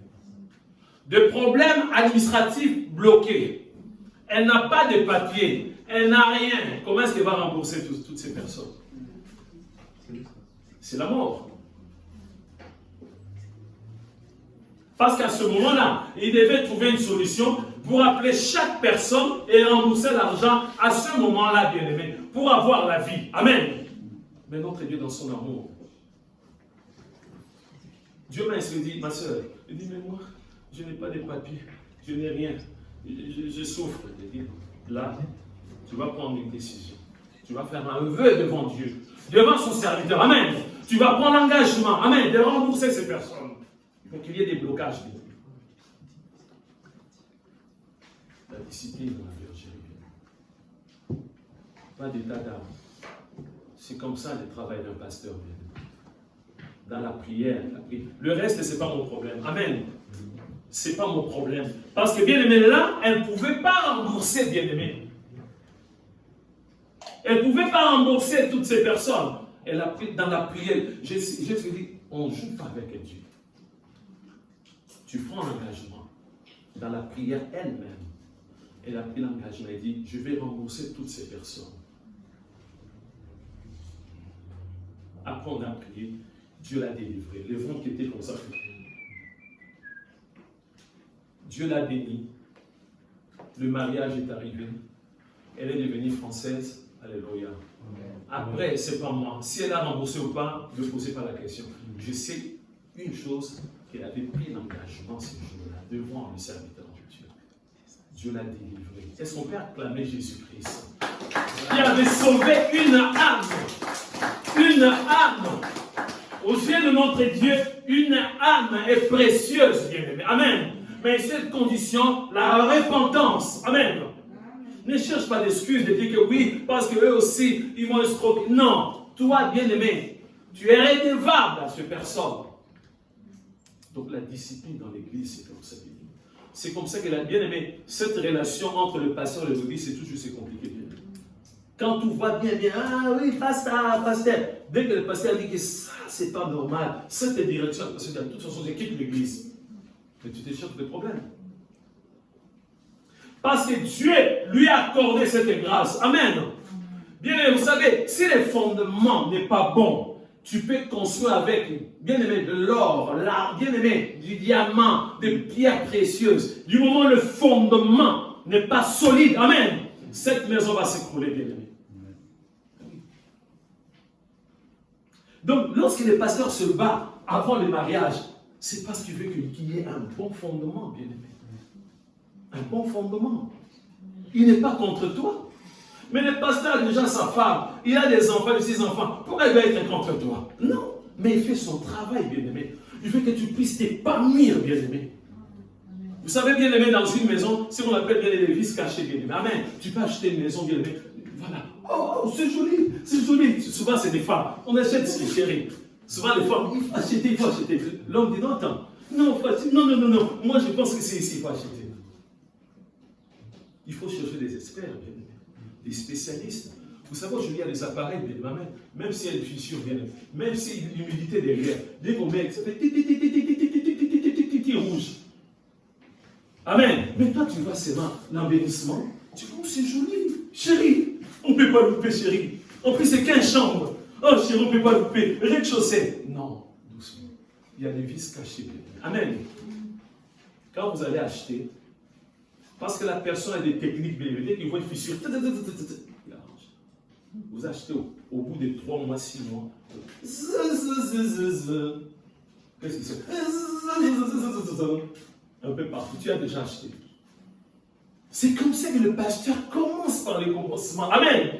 des problèmes administratifs bloqués. Elle n'a pas de papier, elle n'a rien. Comment est-ce qu'elle va rembourser toutes ces personnes? C'est la mort. Parce qu'à ce moment-là, il devait trouver une solution pour appeler chaque personne et rembourser l'argent à ce moment-là, bien-aimé, pour avoir la vie. Amen. Mais notre Dieu, dans son amour, Dieu m'a dit, ma soeur, il dit, mais moi, je n'ai pas de papiers. je n'ai rien. Je souffre. Je dis, là, tu vas prendre une décision. Tu vas faire un vœu devant Dieu, devant son serviteur. Amen. Tu vas prendre l'engagement. Amen. De rembourser ces personnes. Il faut qu'il y ait des blocages. La discipline dans la bergerie. Pas d'état d'âme. C'est comme ça le travail d'un pasteur. Dans la prière. Le reste, ce n'est pas mon problème. Amen. Ce n'est pas mon problème. Parce que bien-aimé, là, elle ne pouvait pas rembourser, bien-aimé. Elle ne pouvait pas rembourser toutes ces personnes. Elle a pris dans la prière. Jésus dit, on ne joue pas avec Dieu. Tu prends l'engagement. Dans la prière elle-même, elle a pris l'engagement et dit, je vais rembourser toutes ces personnes. Après, on a prié. Dieu l'a délivré. Le ventre qui était comme ça. Dieu l'a béni. Le mariage est arrivé. Elle est devenue française. Alléluia. Après, c'est pas moi. Si elle a remboursé ou pas, ne posez pas la question. Je sais une chose, qu'elle avait pris l'engagement ce jour-là devant le serviteur de Dieu. Dieu l'a délivré. Est-ce qu'on peut acclamer Jésus-Christ? Il avait sauvé une âme. Une âme. Aux yeux de notre Dieu, une âme est précieuse, bien-aimé. Amen. Mais cette condition, la repentance. Amen. Ne cherche pas d'excuses de dire que oui, parce qu'eux aussi, ils vont escroquer. Non. Toi, bien-aimé, tu es redevable à ces personnes. Donc la discipline dans l'église, c'est comme ça. C'est comme ça que la bien-aimé, cette relation entre le pasteur et l'église, c'est toujours c'est compliqué. Quand tout va bien, ah oui, pasteur. Dès que le pasteur dit que ça, c'est pas normal, cette direction, parce que de toute façon, c'est quitte l'église. Mais tu te cherches des problèmes. Parce que Dieu lui a accordé cette grâce. Amen. Bien aimé, vous savez, si le fondement n'est pas bon, tu peux construire avec, bien aimé, de l'or, bien aimé, du diamant, des pierres précieuses. Du moment où le fondement n'est pas solide, amen, cette maison va s'écrouler, bien aimé. Donc, lorsque le pasteur se bat avant le mariage, c'est parce qu'il veut qu'il y ait un bon fondement, bien aimé. Un bon fondement. Il n'est pas contre toi. Mais le pasteur a déjà sa femme, il a des enfants, 6 enfants. Pourquoi il va être contre toi? Non. Mais il fait son travail, bien aimé. Il veut que tu puisses t'épanouir, bien aimé. Vous savez, bien aimé, dans une maison, si on appelle bien les vis cachés, bien aimé. Amen. Tu peux acheter une maison, bien aimé. Voilà. Oh, c'est joli, c'est joli. Souvent, c'est des femmes. On achète ce qui est chéri. Souvent, les femmes, il faut acheter, il faut acheter. L'homme dit non, attends. Non, non. Moi, je pense que c'est ici, il faut acheter. Il faut chercher des experts, bien aimé. Des spécialistes. Vous savez, aujourd'hui, il y a des appareils, bien aimé. Même s'il y a une fissure, bien aimé. Même s'il y a une humidité derrière. Dès qu'on met, ça fait rouge. Amen. Mais toi, tu vois seulement l'embellissement. Tu dis, oh, c'est joli. Chérie, on ne peut pas louper, chérie. En plus, c'est 15 chambres. Oh, chérie, on ne peut pas louper. Rez-de-chaussée. Non, doucement. Il y a des vis cachées. Amen. Quand vous allez acheter, parce que la personne a des techniques bien évidées, qu'il voit une fissure, il arrange. Vous achetez au bout de 3 mois, 6 mois. Qu'est-ce que c'est? Un peu partout. Tu as déjà acheté. C'est comme ça que le pasteur commence par les commencements. Amen.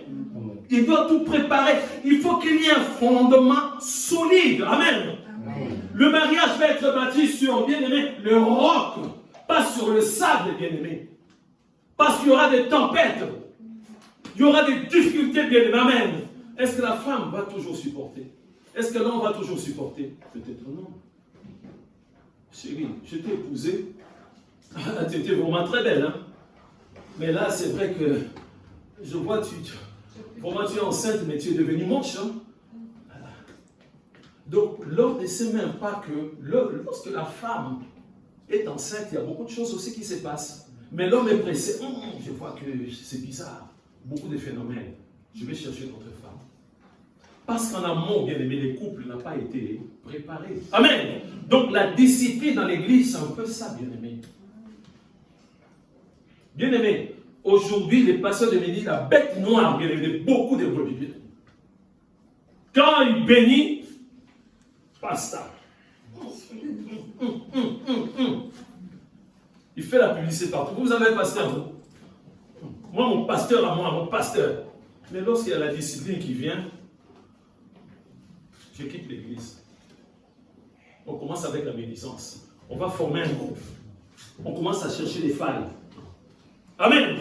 Il doit tout préparer. Il faut qu'il y ait un fondement solide. Amen. Le mariage va être bâti sur, bien aimé, le roc, pas sur le sable, bien aimé. Parce qu'il y aura des tempêtes. Il y aura des difficultés, bien aimé. Amen. Est-ce que la femme va toujours supporter? Est-ce que l'homme va toujours supporter? Peut-être non. Chérie, je t'ai épousée. Tu étais vraiment très belle, hein? Mais là, c'est vrai que je vois, pour moi, tu es enceinte, mais tu es devenue moche, hein? Donc, l'homme ne sait même pas que lorsque la femme est enceinte, il y a beaucoup de choses aussi qui se passent. Mais l'homme est pressé. Je vois que c'est bizarre. Beaucoup de phénomènes. Je vais chercher d'autres femmes. Parce qu'en amont, bien aimé, les couples n'ont pas été préparés. Amen. Donc, la discipline dans l'église, c'est un peu ça, bien aimé. Bien aimé, aujourd'hui, les pasteurs de Médine, la bête noire, bien aimé, beaucoup de brebis. Quand il bénit, basta. Il fais la publicité partout. Vous avez un pasteur, vous? Moi, mon pasteur à moi, mon pasteur. Mais lorsqu'il y a la discipline qui vient, je quitte l'église. On commence avec la médisance. On va former un groupe. On commence à chercher des failles. Amen.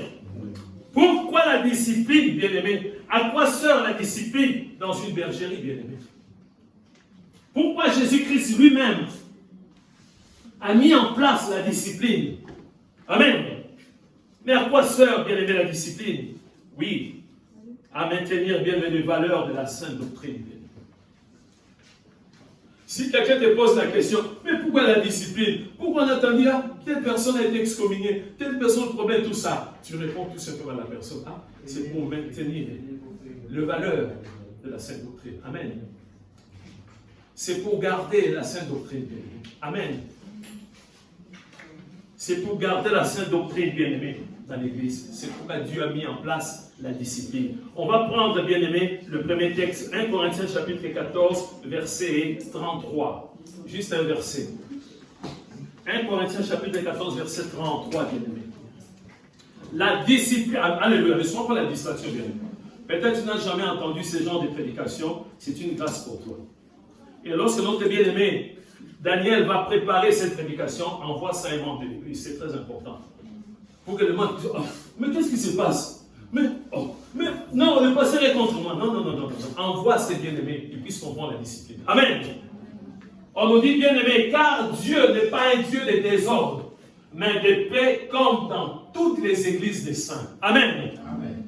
Pourquoi la discipline, bien-aimé? À quoi sert la discipline dans une bergerie, bien-aimé? Pourquoi Jésus-Christ lui-même a mis en place la discipline? Amen. Mais à quoi sert, bien-aimé, la discipline? Oui, à maintenir, bien-aimé, les valeurs de la sainte doctrine, bien-aimé. Si quelqu'un te pose la question, mais pourquoi la discipline? Pourquoi on a entendu, telle personne a été excommuniée, telle personne problème, tout ça? Tu réponds tout simplement à la personne, c'est pour maintenir les valeurs de la sainte doctrine. Amen. C'est pour garder la sainte doctrine, bien-aimé. Amen. C'est pour garder la sainte doctrine, bien-aimé, dans l'Église. C'est pourquoi Dieu a mis en place la discipline. On va prendre, bien-aimé, le premier texte, 1 Corinthiens chapitre 14, verset 33. Juste un verset. 1 Corinthiens chapitre 14, verset 33, bien-aimé. La discipline, alléluia, ne sois pas la distraction, bien-aimé. Peut-être que tu n'as jamais entendu ce genre de prédication, c'est une grâce pour toi. Et lorsque notre bien-aimé Daniel va préparer cette prédication, envoie ça à un membre de l'Église, c'est très important. Pour que le monde dise, mais qu'est-ce qui se passe? Mais non, le pasteur est contre moi. Non. Envoie ces bien-aimés, qu'ils puissent comprendre la discipline. Amen. On nous dit, bien-aimés, car Dieu n'est pas un Dieu de désordre, mais de paix, comme dans toutes les églises des saints. Amen. Amen.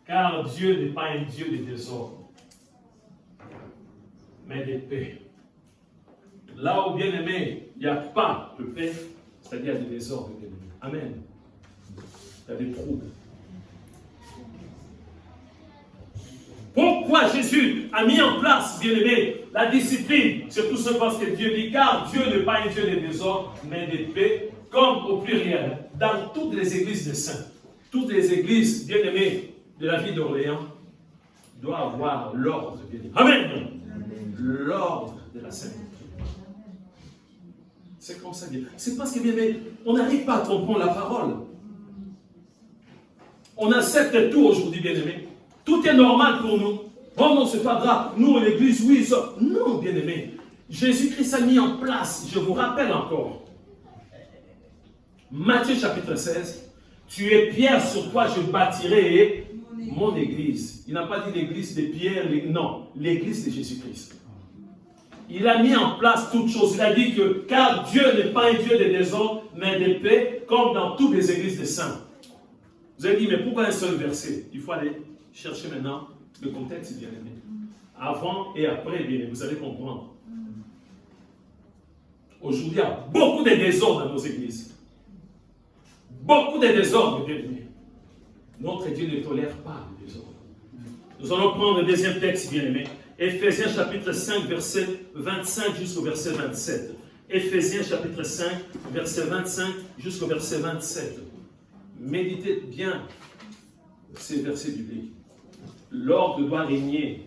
Car Dieu n'est pas un Dieu de désordre, mais de paix. Là où, bien-aimé, il n'y a pas de paix, c'est-à-dire il y a des désordres, bien-aimés. Amen. Il y a des troubles. Pourquoi Jésus a mis en place, bien-aimé, la discipline? C'est tout simplement parce que Dieu dit, car Dieu n'est pas un Dieu de désordre, mais de paix, comme au pluriel, dans toutes les églises des saints. Toutes les églises, bien-aimées, de la ville d'Orléans, doivent avoir l'ordre, bien-aimé. Amen. L'ordre de la sainteté. C'est comme ça, bien. C'est parce que, bien-aimé, on n'arrive pas à comprendre la parole. On accepte tout aujourd'hui, bien-aimé. Tout est normal pour nous. Oh non, c'est pas grave. Nous, l'église, oui, ça. Non, bien-aimé. Jésus-Christ a mis en place, je vous rappelle encore, Matthieu chapitre 16, tu es pierre sur toi, je bâtirai mon église. Il n'a pas dit l'église de Pierre, non, l'église de Jésus-Christ. Il a mis en place toutes choses. Il a dit que, car Dieu n'est pas un Dieu de désordre, mais de paix, comme dans toutes les églises des saints. Vous avez dit, mais pourquoi un seul verset? Il faut aller chercher maintenant le contexte, bien aimé. Avant et après, bien aimé, vous allez comprendre. Aujourd'hui, il y a beaucoup de désordre dans nos églises. Beaucoup de désordre, bien aimé. Notre Dieu ne tolère pas le désordre. Nous allons prendre le deuxième texte, bien aimé. Éphésiens chapitre 5, verset 25 jusqu'au verset 27. Éphésiens chapitre 5, verset 25 jusqu'au verset 27. Méditez bien ces versets bibliques. L'ordre doit régner.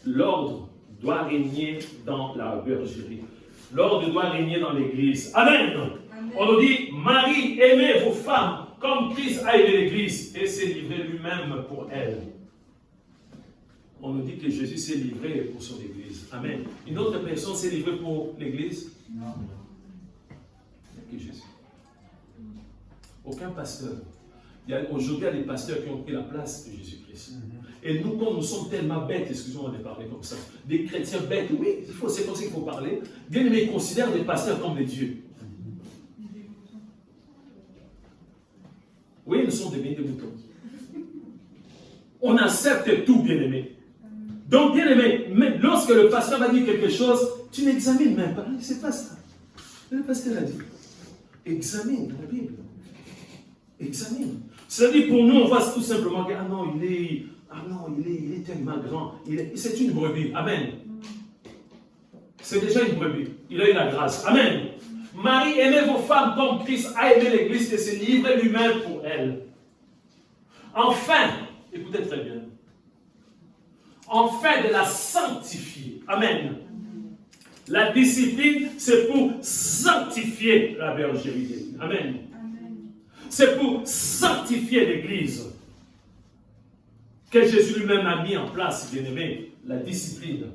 L'ordre doit régner dans la bergerie. L'ordre doit régner dans l'église. Amen. Amen. On nous dit, Marie, aimez vos femmes comme Christ a aimé l'église et s'est livré lui-même pour elle. On nous dit que Jésus s'est livré pour son église. Amen. Une autre personne s'est livrée pour l'église? Non. Que Jésus. Aucun pasteur. Aujourd'hui, il y a des pasteurs qui ont pris la place de Jésus-Christ. Et nous, comme nous sommes tellement bêtes, excusez-moi de parler comme ça, des chrétiens bêtes, oui, c'est comme ça qu'il faut parler. Bien aimé, considère les pasteurs comme des dieux. Oui, nous sommes des moutons. On accepte tout, bien aimé. Donc, bien aimé, même lorsque le pasteur va dire quelque chose, tu n'examines même pas. C'est pas ça. Le pasteur a dit, examine la Bible. Examine. C'est-à-dire, pour nous, on voit tout simplement que, il est tellement grand. C'est une brebis. Amen. C'est déjà une brebis. Il a eu la grâce. Amen. Marie, aimez vos femmes comme Christ a aimé l'église et s'est livré lui-même pour elle. Enfin, écoutez très bien. Enfin de la sanctifier. Amen. La discipline, c'est pour sanctifier la bergerie. Amen. c'est pour sanctifier l'Église que Jésus lui-même a mis en place, bien-aimé, la discipline.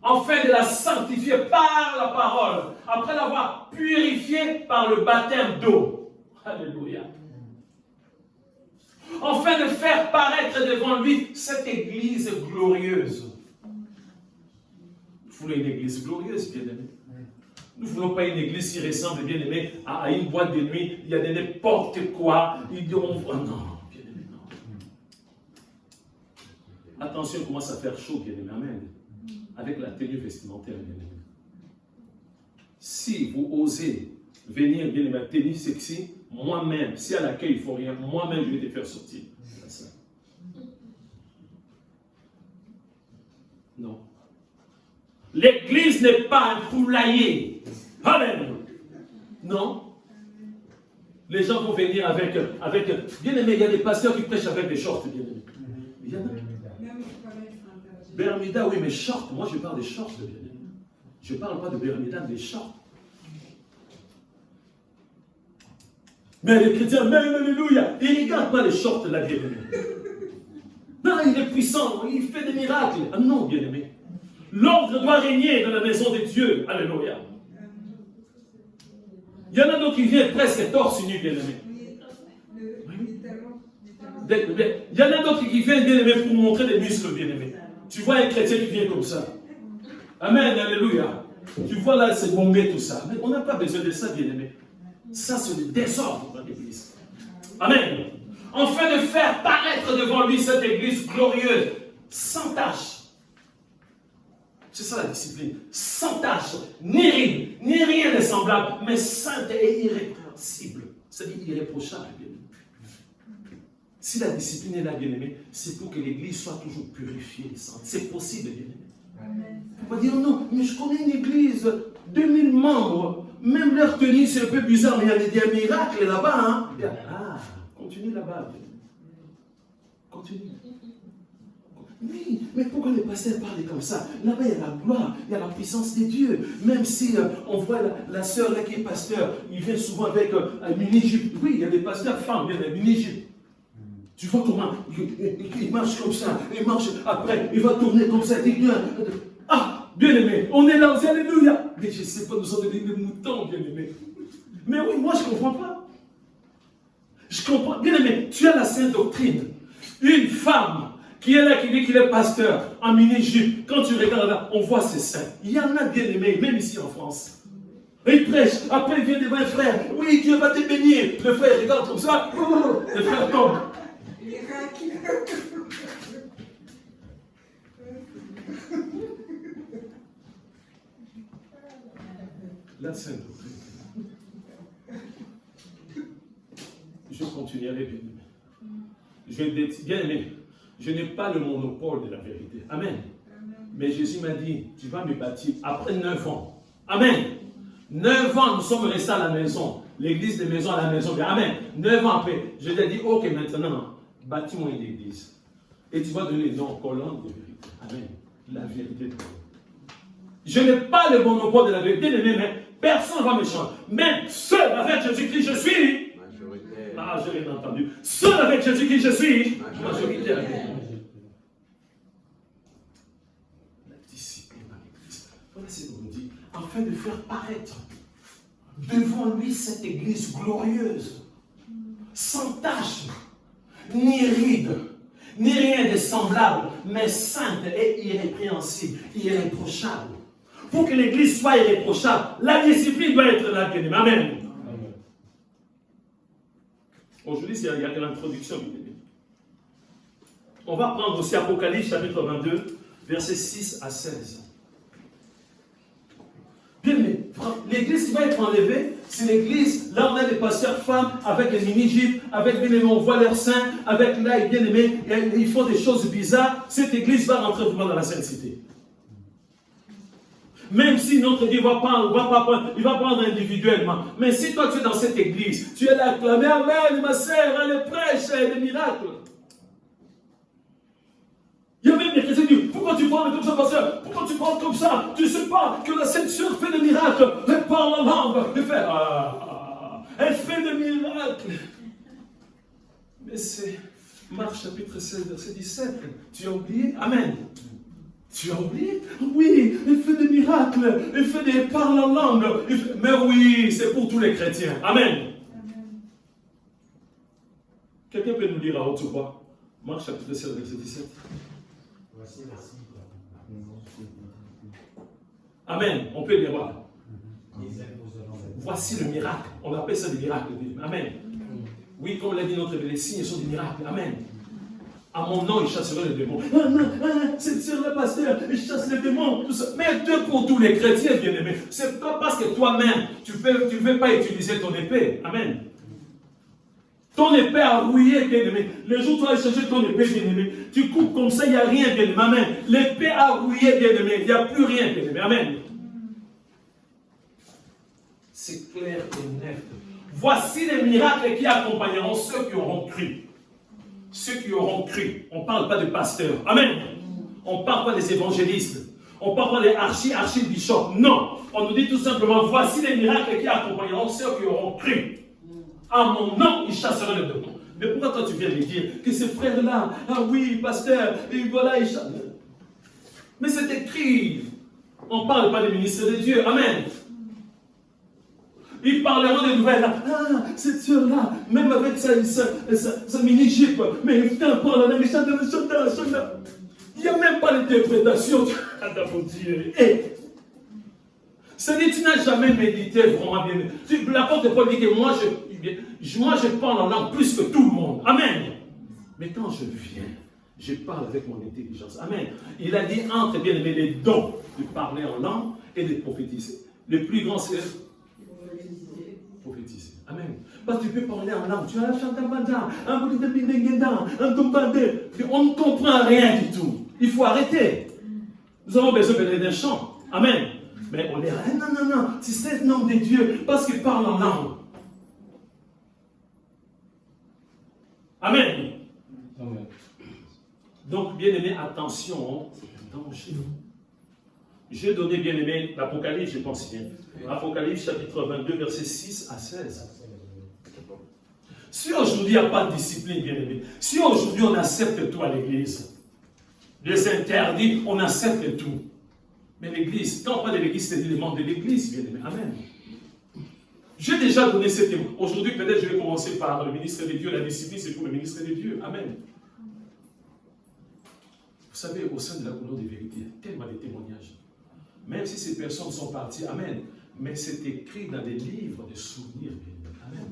Afin de la sanctifier par la parole, après l'avoir purifiée par le baptême d'eau. Alléluia. Afin de faire paraître devant lui cette Église glorieuse. Vous voulez une Église glorieuse, bien-aimé? Nous ne voulons pas une Église qui ressemble, bien-aimé, à une boîte de nuit. Il y a de n'importe quoi. Ils diront, oh non, bien-aimé, non. Attention, il commence à faire chaud, bien-aimé. Amen. Avec la tenue vestimentaire, bien-aimé. Si vous osez venir, bien-aimé, à tenue sexy, moi-même, si à l'accueil il ne faut rien, moi-même, je vais te faire sortir. Ça. Non. L'église n'est pas un poulailler. Amen. Non. Les gens vont venir avec bien aimé, il y a des pasteurs qui prêchent avec des shorts, bien aimé. Il y en a. Bermuda, oui, mais shorts. Moi, je parle des shorts, bien aimé. Je ne parle pas de Bermuda, des shorts. Mais les chrétiens, mais alléluia, ils ne regardent pas les shorts, là, bien aimé. Non, il est puissant, il fait des miracles. Ah non, bien aimé. L'ordre doit régner dans la maison de Dieu. Alléluia. Il y en a d'autres qui viennent presque torse nu, bien-aimés. Il y en a d'autres qui viennent, bien-aimés, pour montrer des muscles, bien-aimés. Tu vois un chrétien qui vient comme ça. Amen, alléluia. Tu vois là, c'est bombé tout ça. Mais on n'a pas besoin de ça, bien-aimés. Ça, c'est le désordre dans l'église. Amen. Afin de faire paraître devant lui cette église glorieuse, sans tache. C'est ça la discipline. Sans tache, ni ride, ni rien de semblable, mais sainte et irrépréhensible. C'est-à-dire irréprochable, bien-aimé. Si la discipline est là, bien-aimé, c'est pour que l'église soit toujours purifiée et sainte. C'est possible, bien-aimé. On va dire non, mais je connais une église, 2000 membres, même leur tenue c'est un peu bizarre, mais il y a des miracles là-bas. Hein? Ah, continue là-bas, bien-aimé. Continue. Oui, mais pourquoi les pasteurs parlent comme ça? Là-bas, il y a la gloire, il y a la puissance de Dieu. Même si on voit la sœur là qui est pasteur, il vient souvent avec un mini-jupe. Oui, il y a des pasteurs femmes, il y a des mini-jupes. Tu vois comment il marche comme ça, il marche après, il va tourner comme ça. Ah, bien-aimé, on est là, alléluia. Mais je ne sais pas, nous sommes des moutons, bien-aimé. Mais oui, moi, je ne comprends pas. Je comprends. Bien-aimé, tu as la sainte doctrine. Une femme qui est là, qui dit qu'il est pasteur, en mini-jupe, quand tu regardes là, on voit ses seins. Il y en a bien aimés, même ici en France. Et il prêche, après il vient devant un frère. Oui, Dieu va te bénir. Le frère regarde comme ça, le frère tombe. La sainte doctrine. Je continuerai, bien aimé. Bien aimé. Je n'ai pas le monopole de la vérité. Amen. Mais Jésus m'a dit, tu vas me bâtir après 9 ans. Amen. 9 ans, nous sommes restés à la maison. L'église de maison à la maison. Amen. 9 ans après, je lui ai dit, ok, maintenant, bâtis-moi une église. Et tu vas donner le nom colonne de vérité. Amen. La vérité de Dieu. Je n'ai pas le monopole de la vérité, mais personne ne va me changer. Même seul avec Jésus-Christ, je suis. Ah, je l'ai entendu. Seul avec Jésus-Christ, je suis majoritaire. La discipline dans l'église. Voilà ce qu'on nous dit. Afin de faire paraître devant lui cette église glorieuse, sans tache, ni ride, ni rien de semblable, mais sainte et irrépréhensible, irréprochable. Pour que l'église soit irréprochable, la discipline doit être là, bien aimé. Amen. Aujourd'hui, il y a l'introduction. On va prendre aussi Apocalypse chapitre 22, versets 6 à 16. Bien aimé, l'église qui va être enlevée, c'est l'église, là on a des pasteurs femmes avec les mini-jupes, avec bien aimé, on voit leurs seins, avec là, bien aimé, ils font des choses bizarres. Cette église va rentrer vraiment dans la sainte cité. Même si notre Dieu ne va pas prendre, il va prendre individuellement. Mais si toi tu es dans cette église, tu es là à clamer, amen, ma sœur, elle prêche des miracles. Il y a même des chrétiens qui disent, pourquoi tu parles comme ça, ma sœur? Pourquoi tu parles comme ça? Tu ne sais pas que la sainte sœur fait des miracles. Elle parle en langue. Elle fait des miracles. Mais c'est Marc chapitre 16, verset 17. Tu as oublié? Amen. Tu as oublié? Oui, il fait des miracles, il fait des paroles en langue. Mais oui, c'est pour tous les chrétiens. Amen. Quelqu'un peut nous lire à haute voix? Marc chapitre 16, verset 17. Voici la cible. Amen. On peut lire là. Voici le miracle. On appelle ça des miracles. Amen. Oui, comme l'a dit notre les signes sont des miracles. Amen. À mon nom, ils chasseraient les démons. C'est sur le pasteur, il chasse les démons. Tout ça. Mais Dieu pour tous les chrétiens, bien-aimés. C'est pas parce que toi-même, tu ne veux pas utiliser ton épée. Amen. Ton épée a rouillé, bien-aimé. Le jour où tu vas chercher ton épée, bien-aimé, tu coupes comme ça, il n'y a rien, bien-aimé. Amen. L'épée a rouillé, bien-aimé. Il n'y a plus rien, bien-aimé. Amen. C'est clair et net. Voici les miracles qui accompagneront ceux qui auront cru. Ceux qui auront cru. On ne parle pas de pasteurs. Amen. On ne parle pas des évangélistes. On ne parle pas des archi-bishops. Non. On nous dit tout simplement, voici les miracles qui accompagneront ceux qui auront cru. À mon nom, ils chasseront les démons. Mais pourquoi toi tu viens me dire que ces frères-là, ah oui, pasteur, et voilà, ils chassent. Mais c'est écrit. On ne parle pas des ministres de Dieu. Amen. Ils parleront des nouvelles. Ah, cette soeur-là, même avec sa mini-jupe, mais putain, parle la méchante de la. Il n'y a même pas d'interprétation. Mon Dieu. Hey. C'est-à-dire, tu n'as jamais médité vraiment bien. L'apôtre Paul dit que moi, je parle en langue plus que tout le monde. Amen. Mais quand je viens, je parle avec mon intelligence. Amen. Il a dit entre bien aimé les dons de parler en langue et de prophétiser. Le plus grand, c'est prophétiser. Amen. Parce que tu peux parler en langue. Tu as chanté un banda, un bout de bindengenda, un tombandé. On ne comprend rien du tout. Il faut arrêter. Nous avons besoin d'un chant. Amen. Mais on est là. Non. C'est le nom de Dieu parce qu'il parle en langue. Amen. Amen. Donc, bien-aimé, attention, c'est un danger. J'ai donné, bien-aimé, l'Apocalypse, je pense bien. Apocalypse, chapitre 22, versets 6 à 16. Si aujourd'hui il n'y a pas de discipline, bien-aimé, si aujourd'hui on accepte tout à l'église, les interdits, on accepte tout. Mais l'église, quand on parle de l'église, c'est l'élément de l'église, bien-aimé. Amen. J'ai déjà donné ce témoin. Aujourd'hui, peut-être je vais commencer par le ministre de Dieu. La discipline, c'est pour le ministre de Dieu. Amen. Vous savez, au sein de la couleur des vérités, il y a tellement de témoignages. Même si ces personnes sont parties, amen. Mais c'est écrit dans des livres de souvenirs. Amen.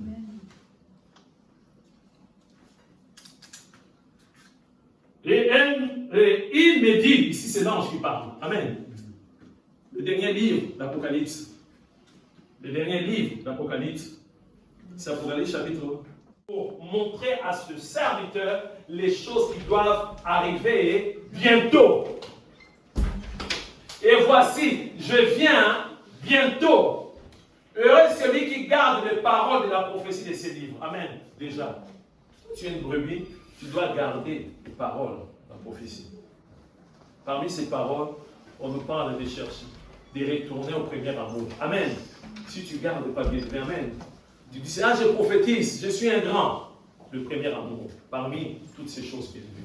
Amen. Et il me dit, ici c'est l'ange qui parle. Amen. Le dernier livre d'Apocalypse. Le dernier livre d'Apocalypse, c'est Apocalypse chapitre 1. Pour montrer à ce serviteur les choses qui doivent arriver bientôt. Et voici, je viens bientôt. Heureux celui qui garde les paroles de la prophétie de ces livres. Amen. Déjà, tu es une brebis, tu dois garder les paroles de la prophétie. Parmi ces paroles, on nous parle de chercher, de retourner au premier amour. Amen. Si tu gardes pas bien, amen. Tu dis, ah, je prophétise, je suis un grand. Le premier amour, parmi toutes ces choses bien vues.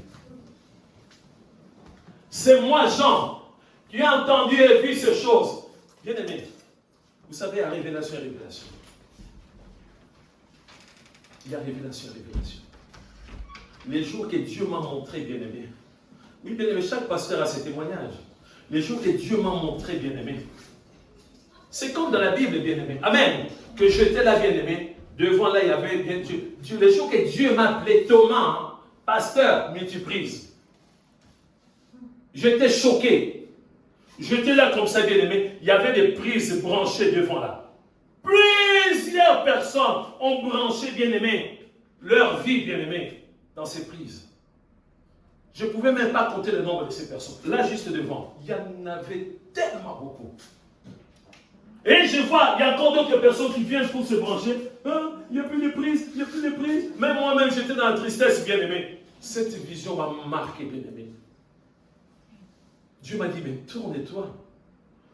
C'est moi, Jean, qui ai entendu et vu ces choses. Bien aimé, vous savez, à révélation et révélation. Il y a révélation et révélation. Les jours que Dieu m'a montré, bien aimé. Oui, bien aimé, chaque pasteur a ses témoignages. Les jours que Dieu m'a montré, bien aimé. C'est comme dans la Bible, bien aimé. Amen. Que j'étais là, bien aimé. Devant là, il y avait bien Dieu. Les jours que Dieu m'appelait Thomas, hein, pasteur, multiprise. J'étais choqué. J'étais là comme ça, bien aimé. Il y avait des prises branchées devant là. Plusieurs personnes ont branché, bien aimé, leur vie, bien aimé, dans ces prises. Je ne pouvais même pas compter le nombre de ces personnes. Là, juste devant, il y en avait tellement beaucoup. Et je vois, il y a encore d'autres personnes qui viennent pour se brancher. Hein? Il n'y a plus de prise, il n'y a plus de prise. Même moi-même, j'étais dans la tristesse, bien aimé. Cette vision m'a marqué, bien aimé. Dieu m'a dit, mais tourne-toi.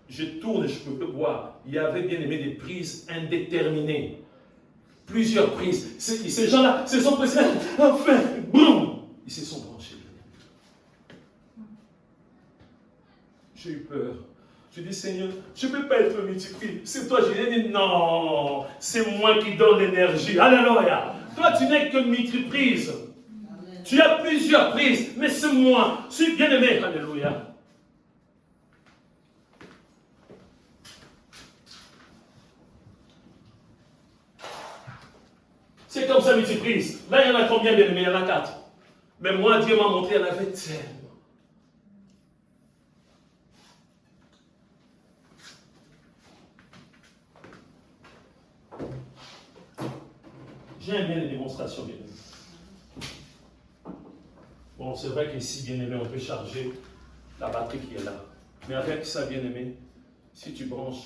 Je tourne, je peux voir. Il y avait, bien aimé, des prises indéterminées. Plusieurs prises. Ces gens-là se sont pressés. Enfin, boum! Ils se sont branchés. J'ai eu peur. Je dis, Seigneur, je ne peux pas être multiplié. C'est toi, je lui ai dit, non, c'est moi qui donne l'énergie. Alléluia. Toi, tu n'es que multiprise. Tu as plusieurs prises, mais c'est moi. Je suis bien-aimé. Alléluia. C'est comme ça, multiprise. Là, il y en a combien, bien-aimé? Il y en a 4. Mais moi, Dieu m'a montré, il y en avait tellement. J'aime bien les démonstrations, bien-aimé. Bon, c'est vrai qu'ici, bien-aimé, on peut charger la batterie qui est là. Mais avec ça, bien-aimé, si tu branches,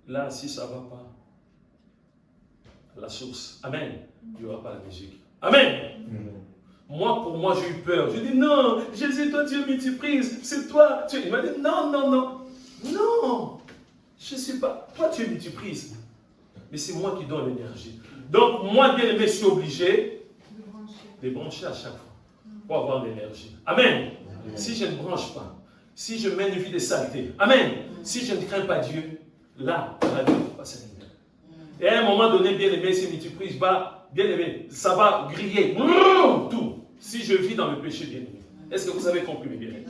là, si ça ne va pas, la source, amen, il n'y aura pas la musique. Amen. Moi, pour moi, j'ai eu peur. Je dis, non, Jésus, toi, tu es multiprise, c'est toi. Il m'a dit, non, non, non, non, je ne suis pas, toi, tu es multiprise. Mais c'est moi qui donne l'énergie. Donc, moi, bien aimé, je suis obligé de brancher à chaque fois pour avoir l'énergie. Amen. Si je ne branche pas, si je mène une vie de saleté, amen. Si je ne crains pas Dieu, là, la vie ne va pas s'allumer. Et à un moment donné, bien aimé, si multiprise, bien aimé, ça va griller tout. Si je vis dans le péché, bien aimé. Est-ce que vous avez compris, mes bien-aimés?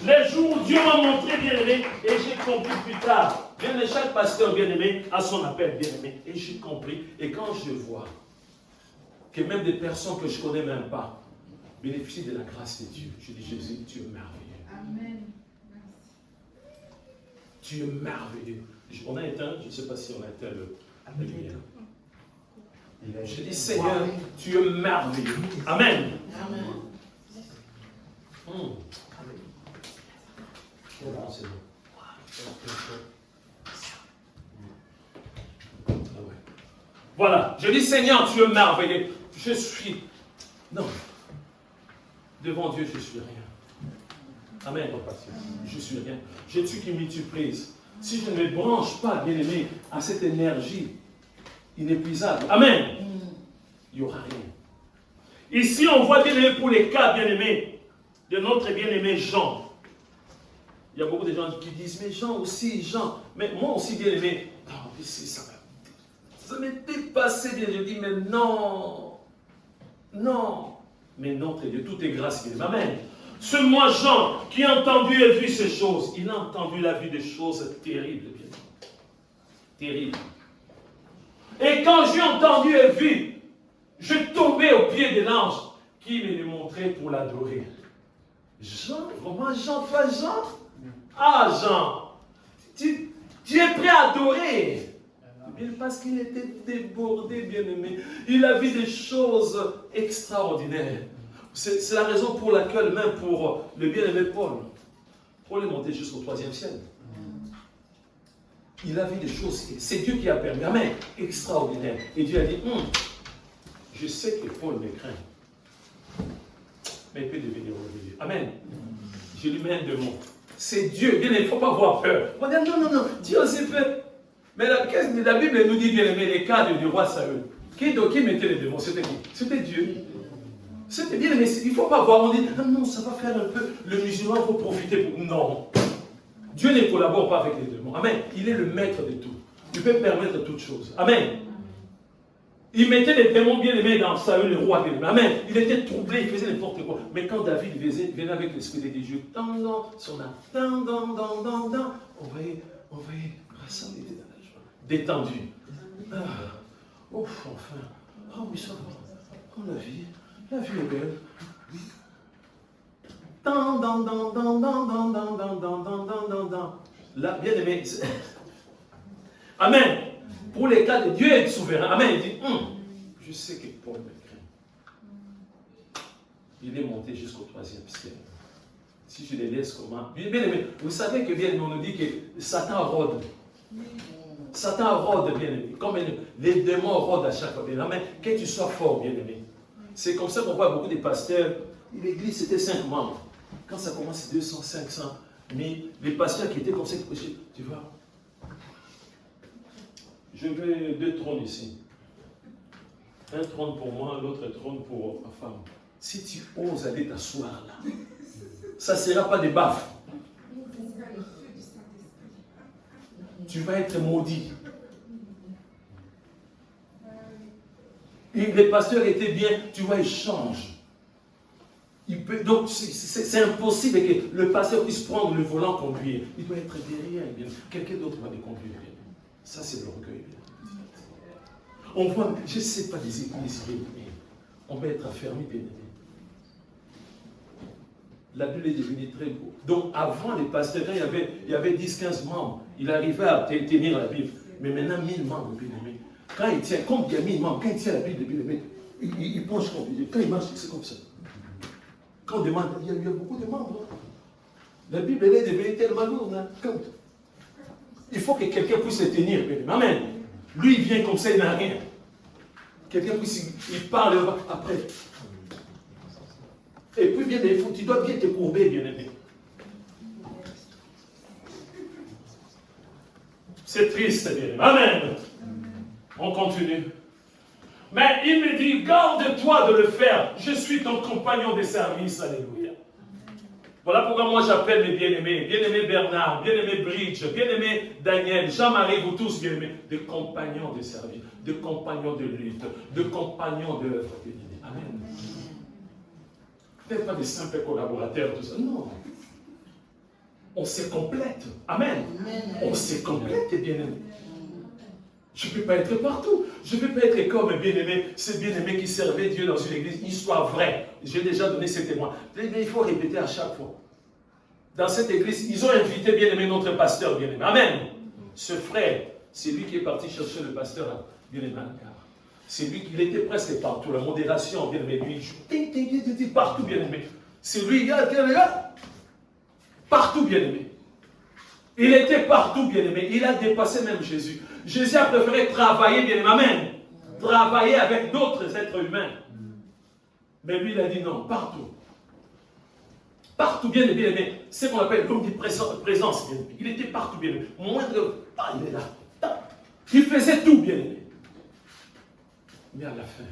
Les jours où Dieu m'a montré, bien-aimé, et j'ai compris plus tard. Bien-aimé, chaque pasteur, bien-aimé, a son appel, bien-aimé. Et j'ai compris. Et quand je vois que même des personnes que je ne connais même pas bénéficient de la grâce de Dieu, je dis, Jésus, tu es merveilleux. Amen. Tu es merveilleux. On a éteint, je ne sais pas si on a éteint la lumière. Je dis, Seigneur, tu es merveilleux. Amen. Amen. C'est bon. Voilà, je dis Seigneur, tu es merveilleux. Je suis. Non. Devant Dieu, je suis rien. Amen. Je suis rien. Je suis qui multiprise. Si je ne me branche pas, bien-aimé, à cette énergie inépuisable, amen, il n'y aura rien. Ici, on voit, bien-aimé, pour les cas, bien-aimés, de notre bien-aimé Jean. Il y a beaucoup de gens qui disent, mais Jean aussi, Jean. Mais moi aussi, bien aimé, ça m'est dépassé. Je dis, mais non. Non. Mais notre Dieu, tout est grâce, bien aimé. Amen. Ce moi, Jean, qui a entendu et vu ces choses, il a entendu la vue des choses terribles, bien aimé. Terribles. Et quand j'ai entendu et vu, je tombais au pied de l'ange qui me les montrait pour l'adorer. Jean, vraiment Jean, toi Jean? Ah Jean, tu es prêt à adorer. Parce qu'il était débordé, bien-aimé. Il a vu des choses extraordinaires. C'est la raison pour laquelle, même pour le bien-aimé Paul est monté jusqu'au 3e ciel. Il a vu des choses, c'est Dieu qui a permis. Amen, extraordinaire. Et Dieu a dit, je sais que Paul me craint. Mais il peut devenir orgueilleux. Amen. Je lui mets un démon. C'est Dieu. Bien, il ne faut pas avoir peur. On dit non, Dieu aussi peut. Mais la Bible nous dit bien aimé les cas du roi Saül. Qui mettait les démons? C'était qui? C'était Dieu. C'était bien aimé. Il ne faut pas voir. On dit non, ça va faire un peu le musulman pour profiter. Non. Dieu ne collabore pas avec les démons. Amen. Il est le maître de tout. Il peut permettre toutes choses. Amen. Il mettait les démons bien aimés dans Saül, le roi bien aimé. Amen. Il était troublé, il faisait n'importe quoi. Mais quand David venait avec l'esprit de Dieu, son âme, on voyait, ça il était dans la joie. Détendu. Enfin. Oh oui, ça va. Oh, la vie est belle. Là, bien aimé. Amen. Pour les cas de Dieu est souverain. Amen. Il dit, je sais que Paul me craint. Il est monté jusqu'au 3e ciel. Si je les laisse comment? Bien aimé, vous savez que bien aimé, on nous dit que Satan rôde. Satan rôde, bien aimé. Comme les démons rôdent à chaque fois. Bien aimé. Que tu sois fort, bien aimé. C'est comme ça qu'on voit beaucoup de pasteurs. L'église, c'était 5 membres. Quand ça commence, c'est 200, 500. Mais les pasteurs qui étaient comme ça, tu vois, je veux 2 trônes ici. Un trône pour moi, l'autre trône pour ma femme. Si tu oses aller t'asseoir là, ça ne sera pas des baffes. Tu vas être maudit. Et les pasteurs étaient bien, tu vois, ils changent. Donc, c'est impossible que le pasteur puisse prendre le volant, conduire. Il doit être derrière. Quelqu'un d'autre va le conduire. Ça, c'est l'orgueil. On voit, je ne sais pas des églises, on va être affermi, bien aimé. La Bible est devenue très beau. Donc, avant les pasteurs, il y avait 10-15 membres. Il arrivait à tenir la Bible. Mais maintenant, 1000 membres, bien aimé. Quand il tient, comme il y a 1000 membres, quand il tient la Bible, bien aimé, il penche comme ça. Quand il marche, c'est comme ça. Quand on demande, il y a beaucoup de membres. Hein. La Bible, elle est devenue tellement lourde. Hein. Il faut que quelqu'un puisse le tenir. Amen. Lui, il vient comme ça, il n'a rien. Quelqu'un puisse, il parle après. Et puis, bien aimé, tu dois bien te courber, bien aimé. C'est triste, bien aimé. Amen. On continue. Mais il me dit, garde-toi de le faire. Je suis ton compagnon de service. Alléluia. Voilà pourquoi moi j'appelle mes bien-aimés. Bien-aimé Bernard, bien-aimé Bridge, bien-aimé Daniel, Jean-Marie, vous tous bien-aimés. De compagnons de service, de compagnons de lutte, de compagnons d'œuvre. Amen. Pas des simples collaborateurs, tout ça. Non. On se complète. Amen. On se complète, bien-aimés. Je ne peux pas être partout. Je ne peux pas être comme bien-aimé, ces bien-aimés qui servaient Dieu dans une église, histoire vraie. J'ai déjà donné ces témoins. Mais il faut répéter à chaque fois. Dans cette église, ils ont invité bien-aimé notre pasteur bien-aimé. Amen. Ce frère, c'est lui qui est parti chercher le pasteur bien-aimé. C'est lui qui était presque partout. La modération, bien-aimé, lui, partout bien-aimé. C'est lui, partout bien-aimé. Il était partout bien-aimé. Il a dépassé même Jésus. Jésus a préféré travailler, bien aimé, amen. Travailler avec d'autres êtres humains. Mais lui, il a dit non, partout. Partout, bien aimé. C'est ce qu'on appelle comme dit présence, bien aimé. Il était partout, bien aimé. Moindre pas, il est là. Il faisait tout, bien aimé. Mais à la fin,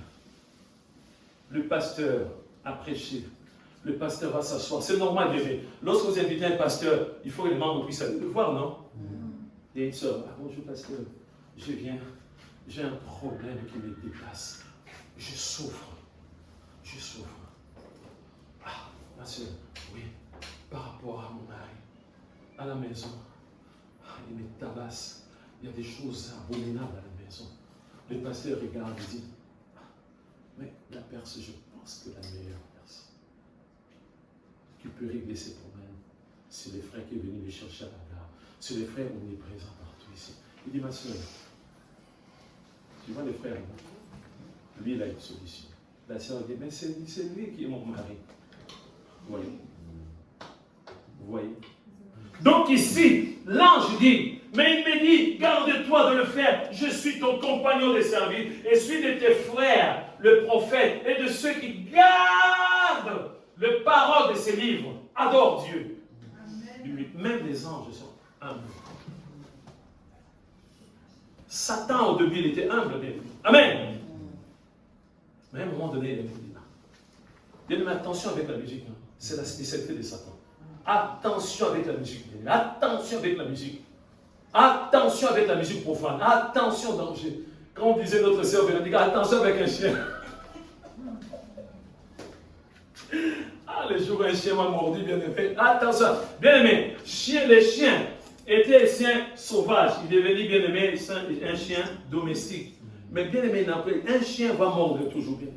le pasteur a prêché. Le pasteur va s'asseoir. C'est normal, bien aimé. Lorsque vous invitez un pasteur, il faut que les membres puissent aller le voir, non? Il y a une soeur, bonjour pasteur, je viens, j'ai un problème qui me dépasse. Je souffre. Ah, ma soeur, oui, par rapport à mon mari, à la maison, il me tabasse. Il y a des choses abominables à la maison. Le pasteur regarde et dit, mais la personne, je pense que la meilleure personne qui peut régler ces problèmes, c'est le frère qui est venu les chercher à la gare. C'est le frère omniprésent partout ici. Il dit, ma soeur, tu vois le frère, lui, il a une solution. La soeur dit, mais c'est lui qui est mon mari. Vous voyez? Donc ici, l'ange dit, mais il me dit, garde-toi de le faire. Je suis ton compagnon de service et suis de tes frères, le prophète, et de ceux qui gardent les paroles de ces livres. Adore Dieu. Amen. Même les anges sont humbles. Satan, au début, il était humble. Bien. Amen. Mais à un moment donné, il a dit, bien, mais attention avec la musique. Hein. C'est la spécialité de Satan. Attention avec la musique. Attention avec la musique. Attention avec la musique profane. Attention, danger. Quand on disait notre sœur Véronique, attention avec un chien. Le jour où un chien m'a mordu, bien aimé. Attention, bien aimé. Les chiens étaient des chiens sauvages. Il devenait bien aimé un chien domestique. Mais bien aimé, un chien va mordre toujours bien.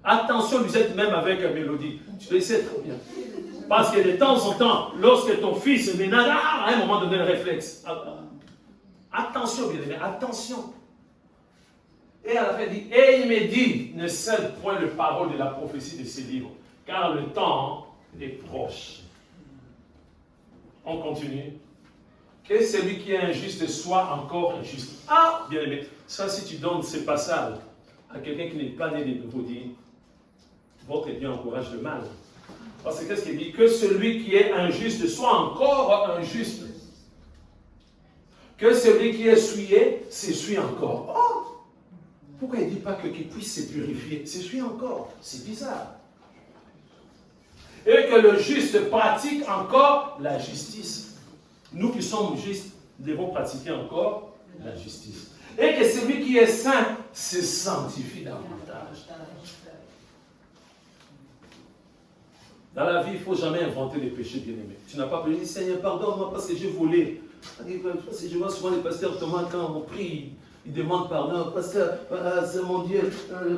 Attention, vous êtes même avec la mélodie. Tu le sais très bien. Parce que de temps en temps, lorsque ton fils est ménage, à un moment donné, le réflexe. Attention, bien aimé, attention. Et à la fin, il dit, et il me dit, ne cède point le parole de la prophétie de ces livres, car le temps est proche. On continue. Que celui qui est injuste soit encore injuste. Ah, bien aimé, ça si tu donnes ces passages à quelqu'un qui n'est pas né de nouveau, dit, votre bien encourage le mal. Parce que qu'est-ce qu'il dit? Que celui qui est injuste soit encore injuste. Que celui qui est souillé s'essuie encore. Oh! Pourquoi il ne dit pas qu'il puisse se purifier? S'essuie encore. C'est bizarre. Et que le juste pratique encore la justice. Nous qui sommes justes devons pratiquer encore la justice. Et que celui qui est saint se sanctifie davantage. Dans la vie, il ne faut jamais inventer des péchés, bien-aimés. Tu n'as pas dit, Seigneur, pardonne-moi parce que j'ai volé. Parce que je vois souvent les pasteurs, Thomas, quand on prie, ils demandent pardon. Pasteur, c'est mon Dieu,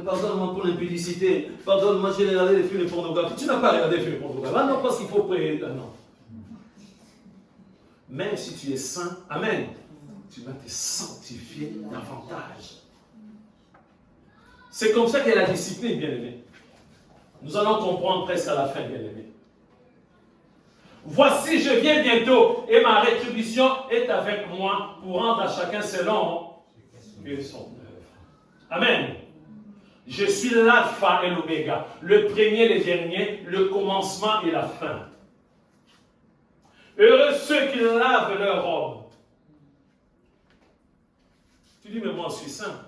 pardonne-moi pour l'impudicité. Pardonne-moi, j'ai regardé les films pornographiques. Tu n'as pas regardé les films pornographiques. Ah non, parce qu'il faut prier. Ah non. Même si tu es saint, amen, tu vas te sanctifier davantage. C'est comme ça qu'est la discipline, bien-aimé. Nous allons comprendre presque à la fin, bien-aimé. Voici, je viens bientôt, et ma rétribution est avec moi pour rendre à chacun selon son œuvre. Amen. Je suis l'alpha et l'oméga, le premier et le dernier, le commencement et la fin. Heureux ceux qui lavent leurs robes. Tu dis, mais moi je suis saint.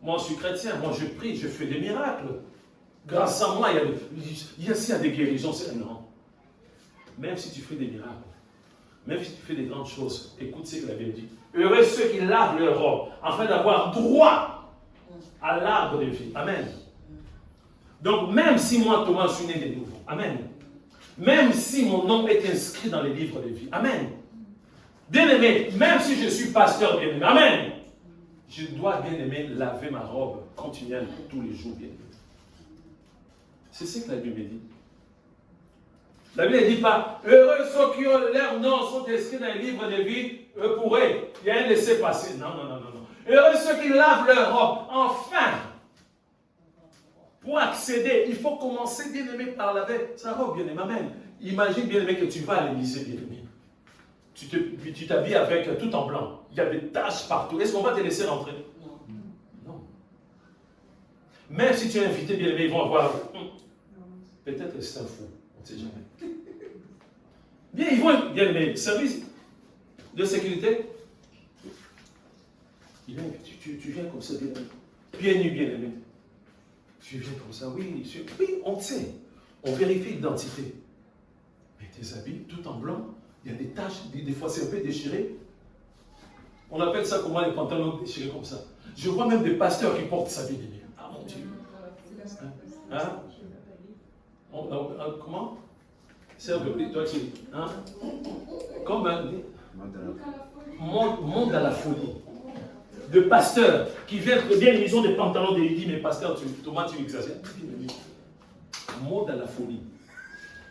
Moi je suis chrétien. Moi je prie, je fais des miracles. Grâce à moi, il y a des guérisons. Non. Même si tu fais des miracles, même si tu fais des grandes choses, écoute ce que la Bible dit. Heureux ceux qui lavent leurs robes, afin d'avoir droit à l'arbre de vie. Amen. Donc, même si moi, Thomas, je suis né de nouveau. Amen. Même si mon nom est inscrit dans les livres de vie. Amen. Bien-aimé, même si je suis pasteur bien-aimé. Amen. Je dois, bien-aimé, laver ma robe continuelle tous les jours, bien-aimé. C'est ce que la Bible dit. La Bible ne dit pas, heureux ceux qui ont leurs noms sont inscrits dans les livres de vie, eux pourraient. Il y a un laisser-passer. Non. Heureux ceux qui lavent leur robe. Enfin, pour accéder, il faut commencer, bien-aimé, par laver sa robe, bien-aimé. Amen. Imagine, bien-aimé, que tu vas à l'église, bien-aimé. Tu t'habilles avec tout en blanc. Il y a des taches partout. Est-ce qu'on va te laisser rentrer? Non. Même si tu es invité, bien-aimé, ils vont avoir... Peut-être que c'est un fou. On ne sait jamais. Bien, ils vont, bien-aimé, service de sécurité. Tu viens comme ça, bien-aimé. Pieds nus, bien-aimé. Tu viens comme ça, oui, on sait. On vérifie l'identité. Mais tes habits, tout en blanc, il y a des taches, des fois c'est un peu déchiré. On appelle ça comment les pantalons déchirés comme ça. Je vois même des pasteurs qui portent ça, bien-aimé. Ah mon Dieu. Hein? Comment? Serve-le, toi qui. Hein? Comme un monde à la folie. De pasteurs qui viennent, ils ont des pantalons de dit, mais pasteur, Thomas, tu exagères. Monde à la folie.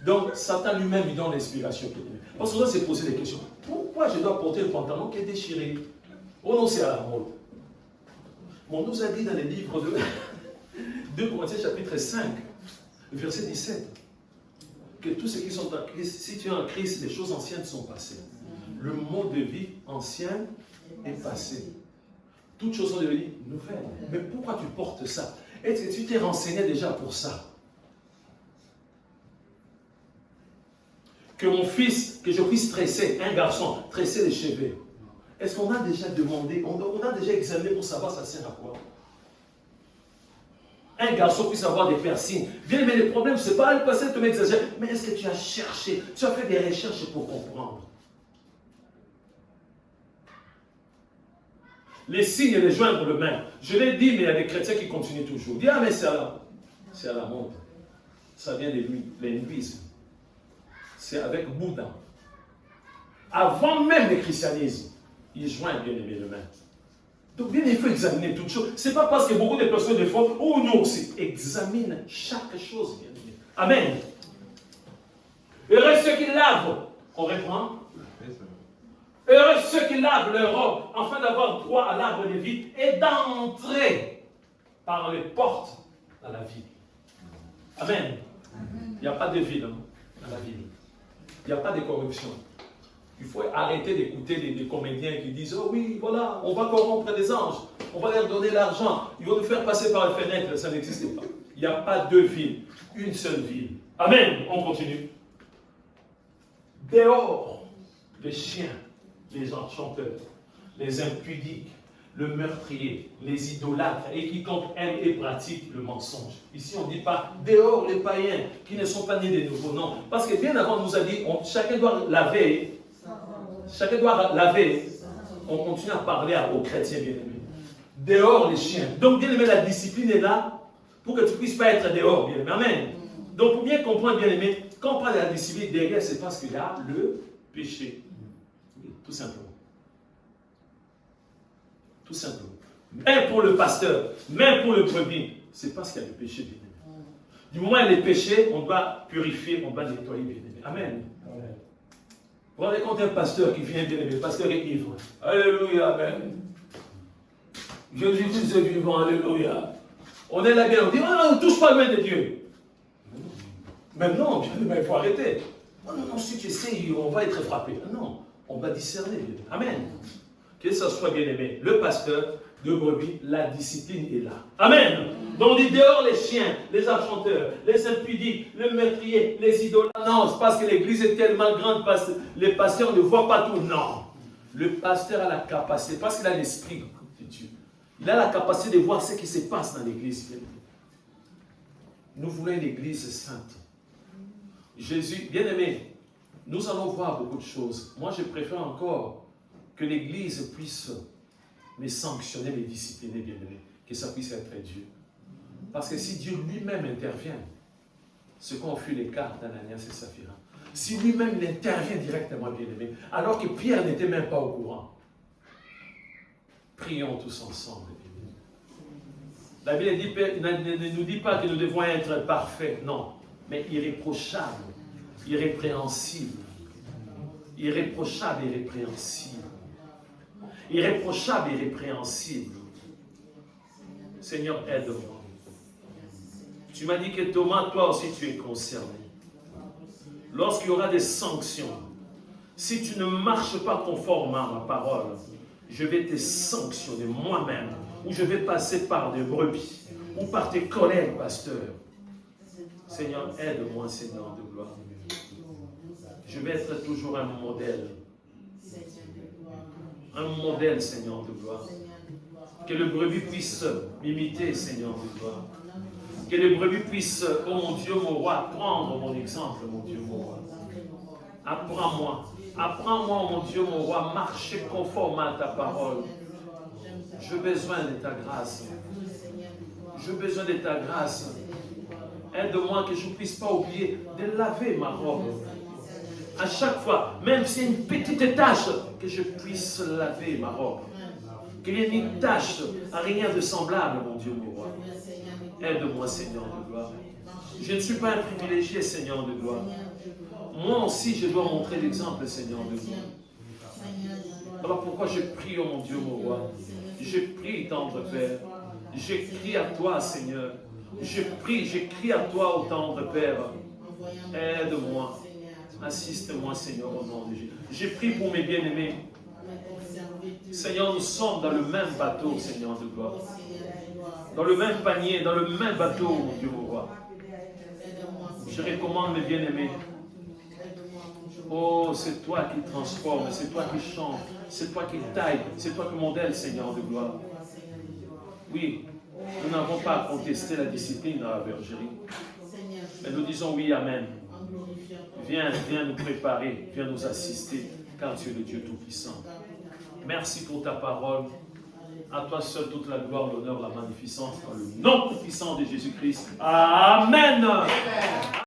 Donc, Satan lui-même, il donne l'inspiration. Parce qu'on doit se poser des questions. Pourquoi je dois porter le pantalon qui est déchiré? Oh non, c'est à la mode. Bon, on nous a dit dans les livres de 2 Corinthiens chapitre 5, verset 17, que tous ceux qui sont en Christ, si tu es en Christ, les choses anciennes sont passées. Le mode de vie ancien est passé. Toutes choses sont devenues nouvelles. Mais pourquoi tu portes ça? Est-ce que tu t'es renseigné déjà pour ça? Que mon fils, que je puisse tresser, un garçon, tresser les cheveux. Est-ce qu'on a déjà demandé, on a déjà examiné pour savoir ça sert à quoi? Un garçon puisse avoir des piercings. Bien, mais le problème, c'est pas le passé te m'exagère, mais est-ce que tu as cherché, tu as fait des recherches pour comprendre? Les signes et les joindre le même. Je l'ai dit, mais il y a des chrétiens qui continuent toujours. Dis, ah, mais c'est à la mode. Ça vient de l'hindouisme. C'est avec Bouddha. Avant même le christianisme, ils joignent bien aimé le même. Donc bien, il faut examiner toutes choses. Ce n'est pas parce que beaucoup de personnes des fois, oh nous aussi, examine chaque chose, bien aimé. Amen. Heureux ceux qui lavent. On reprend. Heureux ceux qui lavent leur robe, afin d'avoir droit à l'arbre de vie et d'entrer par les portes à la vie. Amen. Il n'y a pas de ville dans la ville. Il n'y a pas de corruption. Il faut arrêter d'écouter des comédiens qui disent « Oh oui, voilà, on va corrompre les anges, on va leur donner l'argent, ils vont nous faire passer par les fenêtres. » Ça n'existe pas. Il n'y a pas deux villes, une seule ville. Amen. On continue. Dehors, les chiens, les enchanteurs, les impudiques, le meurtrier, les idolâtres et quiconque aime et pratique le mensonge. Ici, on ne dit pas dehors les païens qui ne sont pas nés de nouveau. Non. Parce que bien avant, on nous a dit chacun doit laver. Chacun doit laver. On continue à parler aux chrétiens bien-aimés. Dehors les chiens. Donc, bien-aimé, la discipline est là pour que tu ne puisses pas être dehors, bien-aimé. Amen. Donc, pour bien comprendre, bien-aimé, quand on parle de la discipline, derrière, c'est parce qu'il y a le péché. Tout simplement. Tout simplement. Même pour le pasteur, même pour le brebis, c'est parce qu'il y a le péché, bien-aimé. Du moment où il y a le péché, on doit purifier, on doit nettoyer, bien-aimé. Amen. Vous vous rendez compte d'un pasteur qui vient, bien-aimé, le pasteur est ivre. Alléluia, amen. Jésus-Christ est vivant, alléluia. On est là bien, on dit, oh, on ne touche pas le main de Dieu. Mais non, il faut arrêter. Oh non, non, si tu essaies, on va être frappé. Non, on va discerner. Amen. Que ça soit bien aimé. Le pasteur de brebis, la discipline est là. Amen. Donc on dit dehors les chiens, les enchanteurs, les impudiques, les meurtriers, les idolâtres. Non, c'est parce que l'église est tellement grande, parce que les pasteurs ne voient pas tout. Non. Le pasteur a la capacité, parce qu'il a l'esprit de Dieu. Il a la capacité de voir ce qui se passe dans l'église. Nous voulons une église sainte. Jésus, bien aimé, nous allons voir beaucoup de choses. Moi, je préfère encore que l'église puisse me sanctionner, me discipliner, bien aimé, que ça puisse être Dieu. Parce que si Dieu lui-même intervient, ce qu'ont fait les cas d'Ananias et Saphira, si lui-même intervient directement, bien aimé, alors que Pierre n'était même pas au courant, prions tous ensemble. La Bible ne nous dit pas que nous devons être parfaits, non, mais irréprochables, irrépréhensibles. Irréprochable et répréhensible. Irréprochable et répréhensible. Seigneur, aide-moi. Tu m'as dit que Thomas, toi aussi tu es concerné. Lorsqu'il y aura des sanctions, si tu ne marches pas conforme à ma parole, je vais te sanctionner moi-même, ou je vais passer par des brebis, ou par tes collègues pasteurs. Seigneur, aide-moi, Seigneur de gloire. Je vais être toujours un modèle. Un modèle, Seigneur de gloire. Que le brebis puisse m'imiter, Seigneur de gloire. Que le brebis puisse, oh mon Dieu, mon roi, prendre mon exemple, mon Dieu, mon roi. Apprends-moi. Apprends-moi, mon Dieu, mon roi, marcher conforme à ta parole. J'ai besoin de ta grâce. J'ai besoin de ta grâce. Aide-moi que je ne puisse pas oublier de laver ma robe. À chaque fois, même si c'est une petite tâche, que je puisse laver ma robe. Qu'il n'y ait une tâche, rien de semblable, mon Dieu, mon roi. Aide-moi, Seigneur de gloire. Je ne suis pas un privilégié, Seigneur de gloire. Moi aussi, je dois montrer l'exemple, Seigneur de gloire. Alors pourquoi je prie, oh mon Dieu, mon roi? Je prie, tendre Père. Je crie à toi, Seigneur. Je prie, je crie à toi, ô tendre Père. Aide-moi. Assiste-moi, Seigneur, au nom de Jésus. Je prie pour mes bien-aimés. Seigneur, nous sommes dans le même bateau, Seigneur de gloire. Dans le même panier, dans le même bateau, mon Dieu, mon roi. Je recommande mes bien-aimés. Oh, c'est toi qui transformes, c'est toi qui changes, c'est toi qui tailles, c'est toi qui modèles, Seigneur de gloire. Oui, nous n'avons pas à contester la discipline dans la bergerie. Mais nous disons oui, amen. Viens nous préparer, viens nous assister, car tu es le Dieu Tout-Puissant. Merci pour ta parole. À toi seul toute la gloire, l'honneur, la magnificence, dans le nom tout-puissant de Jésus-Christ. Amen.